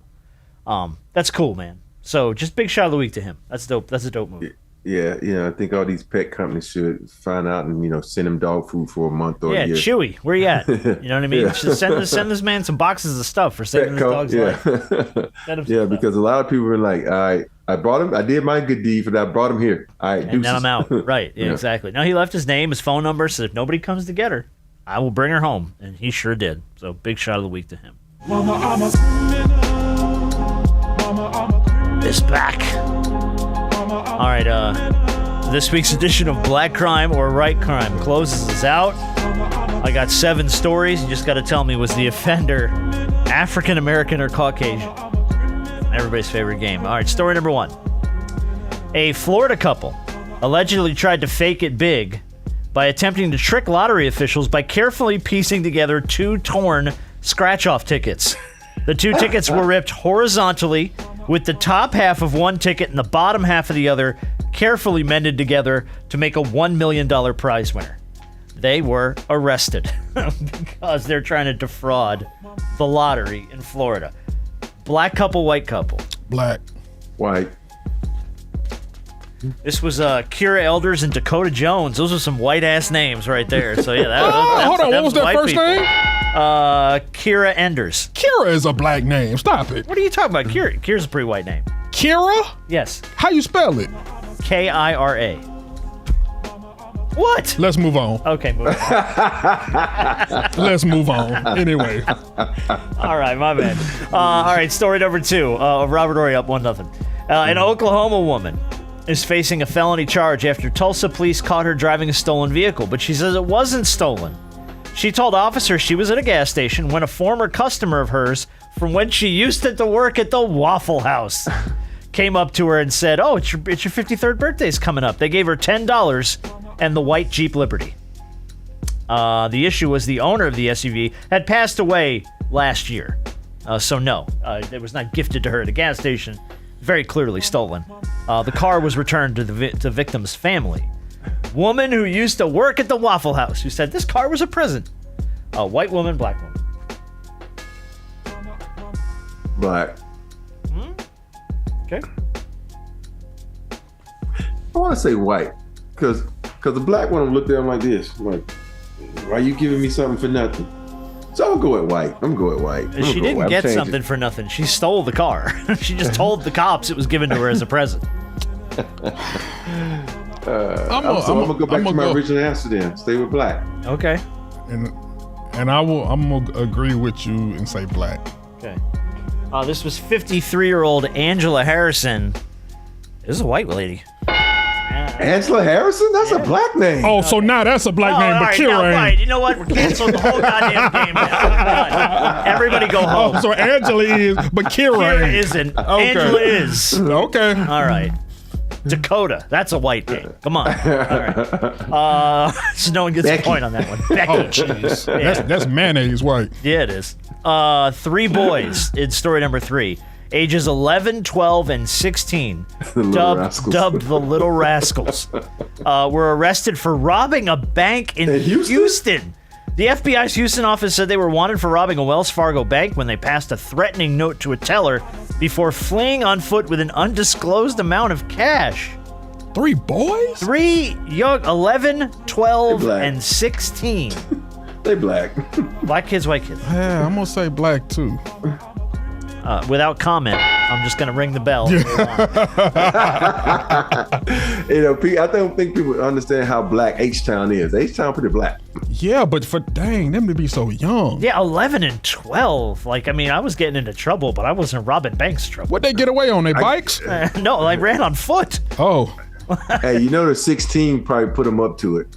That's cool, man. So just big shot of the week to him. That's dope. That's a dope movie. Yeah, I think all these pet companies should find out and send him dog food for a month or a year. Chewy, where you at? You know what I mean? Send this man some boxes of stuff for saving his dog's life. Because a lot of people are like, all right, I brought him. I did my good deed for that. I brought him here. All right, and then I'm out. Right? Yeah, exactly. Now he left his name, his phone number, so if nobody comes to get her, I will bring her home, and he sure did. So big shot of the week to him. It's back. All right, this week's edition of Black Crime or Right Crime closes us out. I got 7 stories. You just got to tell me, was the offender African American or Caucasian? Everybody's favorite game. All right, story number 1. A Florida couple allegedly tried to fake it big by attempting to trick lottery officials by carefully piecing together 2 torn scratch-off tickets. The 2 tickets were ripped horizontally, with the top half of one ticket and the bottom half of the other carefully mended together to make a $1 million prize winner. They were arrested because they're trying to defraud the lottery in Florida. Black couple, white couple. Black. White. This was Kira Elders and Dakota Jones. Those are some white-ass names right there. So, yeah, hold on. What was that first name? Kira Enders. Kira is a black name. Stop it. What are you talking about? Kira's a pretty white name. Kira? Yes. How you spell it? Kira. What? Let's move on. Okay, move on. Let's move on. Anyway. All right, my bad. All right, story number 2. Robert Ory up 1-0. An Oklahoma woman is facing a felony charge after Tulsa police caught her driving a stolen vehicle, but she says it wasn't stolen. She told officers she was at a gas station when a former customer of hers from when she used to work at the Waffle House came up to her and said, "Oh, it's your 53rd birthday's coming up." They gave her $10 and the white Jeep Liberty. The issue was the owner of the SUV had passed away last year. So no, it was not gifted to her at a gas station. Very clearly stolen. The car was returned to the victim's family. Woman who used to work at the Waffle House who said this car was a present. White woman, black woman. Black. Okay. I want to say white, because the black one looked at him like this. I'm like, why are you giving me something for nothing? So I'll go at white. I'm going at white. She didn't get something for nothing. She stole the car. She just told the cops it was given to her as a present. I'm gonna go back to my original answer then. Stay with black. Okay. And I'm gonna agree with you and say black. Okay. This was 53-year-old Angela Harrison. This is a white lady. Angela Harrison? That's a black name. Oh, so now that's a black name, but Kira ain't. Right. You know what? We're canceling the whole goddamn game now. Everybody go home. Oh, so Angela is, but Kira ain't. Isn't. Okay. Angela is. Okay. All right. Dakota. That's a white name. Come on. All right. So no one gets a point on that one. Becky. Oh, jeez. Yeah. That's mayonnaise white. Yeah, it is. 3 boys in story number 3. Ages 11, 12, and 16, dubbed the Little Rascals, were arrested for robbing a bank in Houston. The FBI's Houston office said they were wanted for robbing a Wells Fargo bank when they passed a threatening note to a teller before fleeing on foot with an undisclosed amount of cash. 3 boys? 3 young, 11, 12, and 16. They black. Black kids, white kids. Yeah, I'm going to say black too. Without comment, I'm just going to ring the bell. I don't think people understand how black H-Town is. H-Town pretty black. Yeah, but them to be so young. Yeah, 11 and 12. I was getting into trouble, but I wasn't robbing banks trouble. What'd they get away on, their bikes? No, I ran on foot. Oh. Hey, the 16 probably put them up to it.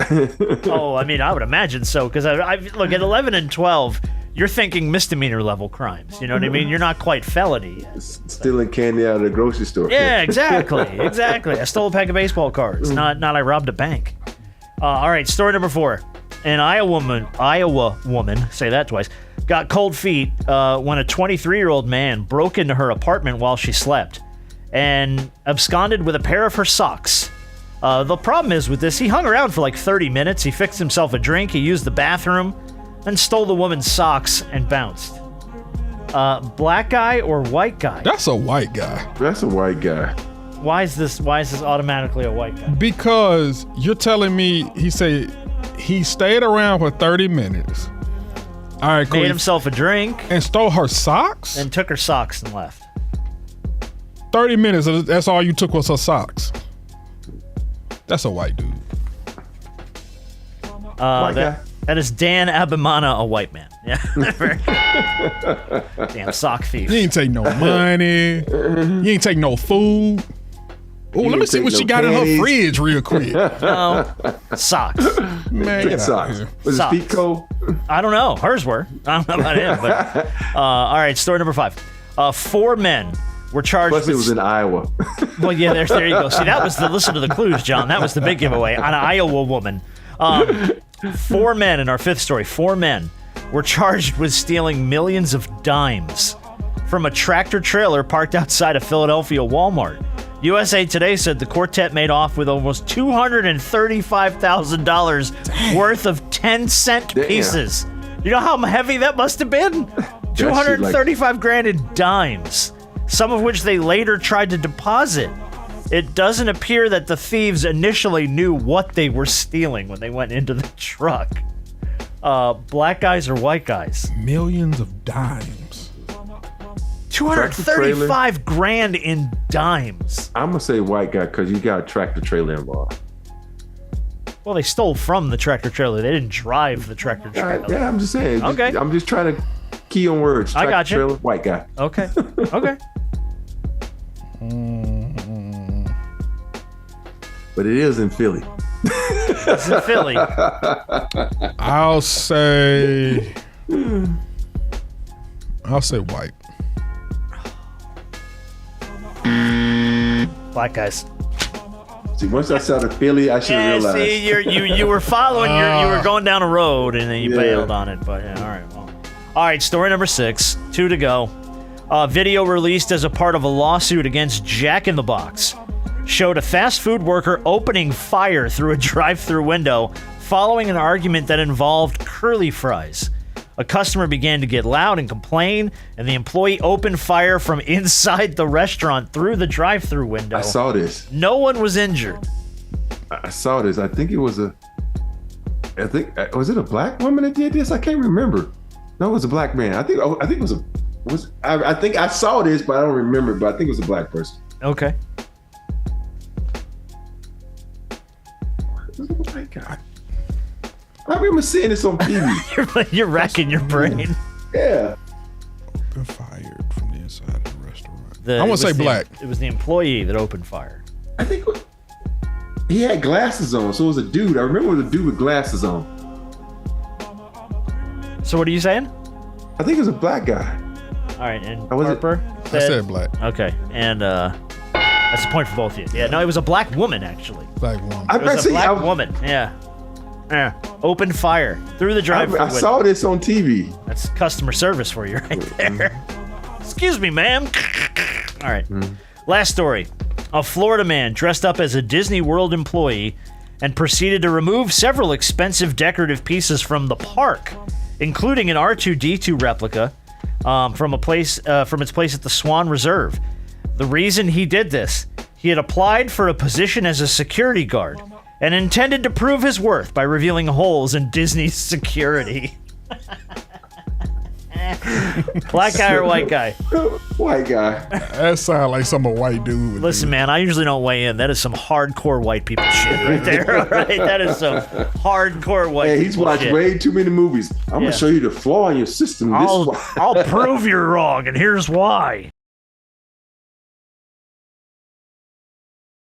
Oh, I would imagine so, because I look, at 11 and 12, you're thinking misdemeanor level crimes. You know what I mean? You're not quite felony yet. Stealing candy out of the grocery store. Yeah, exactly. I stole a pack of baseball cards. Not I robbed a bank. All right, story number 4. An Iowa woman, say that twice, got cold feet when a 23-year-old man broke into her apartment while she slept and absconded with a pair of her socks. The problem is with this, he hung around for like 30 minutes. He fixed himself a drink. He used the bathroom and stole the woman's socks and bounced. Black guy or white guy? That's a white guy. That's a white guy. Why is this automatically a white guy? Because you're telling me he stayed around for 30 minutes. All right, cool. Made himself a drink. And stole her socks? And took her socks and left. 30 minutes, that's all you took was her socks. That's a white dude. White guy? That is Dan Abimana, a white man. Yeah. Damn sock thief. You ain't take no money. You ain't take no food. Oh, let me see what she got in her fridge real quick. No, socks. Man, get socks. Was his feet cold? I don't know. Hers were. I don't know about him. But, all right, story number 5. 4 men were charged. Plus, it was in Iowa. Well, yeah, there you go. See, that was listen to the clues, John. That was the big giveaway. An Iowa woman. 4 men in our fifth story. 4 men were charged with stealing millions of dimes from a tractor trailer parked outside a Philadelphia Walmart. USA Today said the quartet made off with almost $235,000 worth of 10-cent pieces. You know how heavy that must have been? 235 grand in dimes, some of which they later tried to deposit. It doesn't appear that the thieves initially knew what they were stealing when they went into the truck. Black guys or white guys? Millions of dimes. 235 grand in dimes. I'm going to say white guy because you got a tractor trailer involved. Well, they stole from the tractor trailer. They didn't drive the tractor trailer. Yeah, I'm just saying. Okay. I'm just trying to key on words. I got you. Trailer, white guy. Okay. Okay. But it is in Philly. It's in Philly. I'll say white. Black guys. See, once I saw the Philly, I should have realized. See, you were following. You were going down a road and then you bailed on it. But yeah, all right. Well, all right. Story number 6. 2 to go. Video released as a part of a lawsuit against Jack in the Box showed a fast food worker opening fire through a drive-through window following an argument that involved curly fries. A customer began to get loud and complain, and the employee opened fire from inside the restaurant through the drive-through window. I saw this. No one was injured. I saw this. I think it was was it a black woman that did this? I can't remember. No, it was a black man. I think it was I think I saw this, but I don't remember. But I think it was a black person. Okay. It was a white guy. I remember seeing this on TV. You're racking your brain. Yeah. Open fired from the inside of the restaurant. I want to say black. It was the employee that opened fire. I think he had glasses on, so it was a dude. I remember it was a dude with glasses on. So what are you saying? I think it was a black guy. All right, and was it? Harper I said black. Okay, and that's a point for both of you. Yeah, no, it was a black woman actually. Black woman. It was a black woman. Yeah. Yeah. Opened fire through the drive-thru window. I saw this on TV. That's customer service for you right there. Excuse me, ma'am. All right. Last story. A Florida man dressed up as a Disney World employee and proceeded to remove several expensive decorative pieces from the park, including an R2-D2 replica from its place at the Swan Reserve. The reason he did this, he had applied for a position as a security guard and intended to prove his worth by revealing holes in Disney's security. Black guy or white guy? White guy. That sounds like some white dude would Listen, do. man, I usually don't weigh in. That is some hardcore white people shit right there. All right, that is some hardcore white people shit. He's watched way too many movies. I'm gonna show you the flaw in your system. I'll prove you're wrong, and here's why.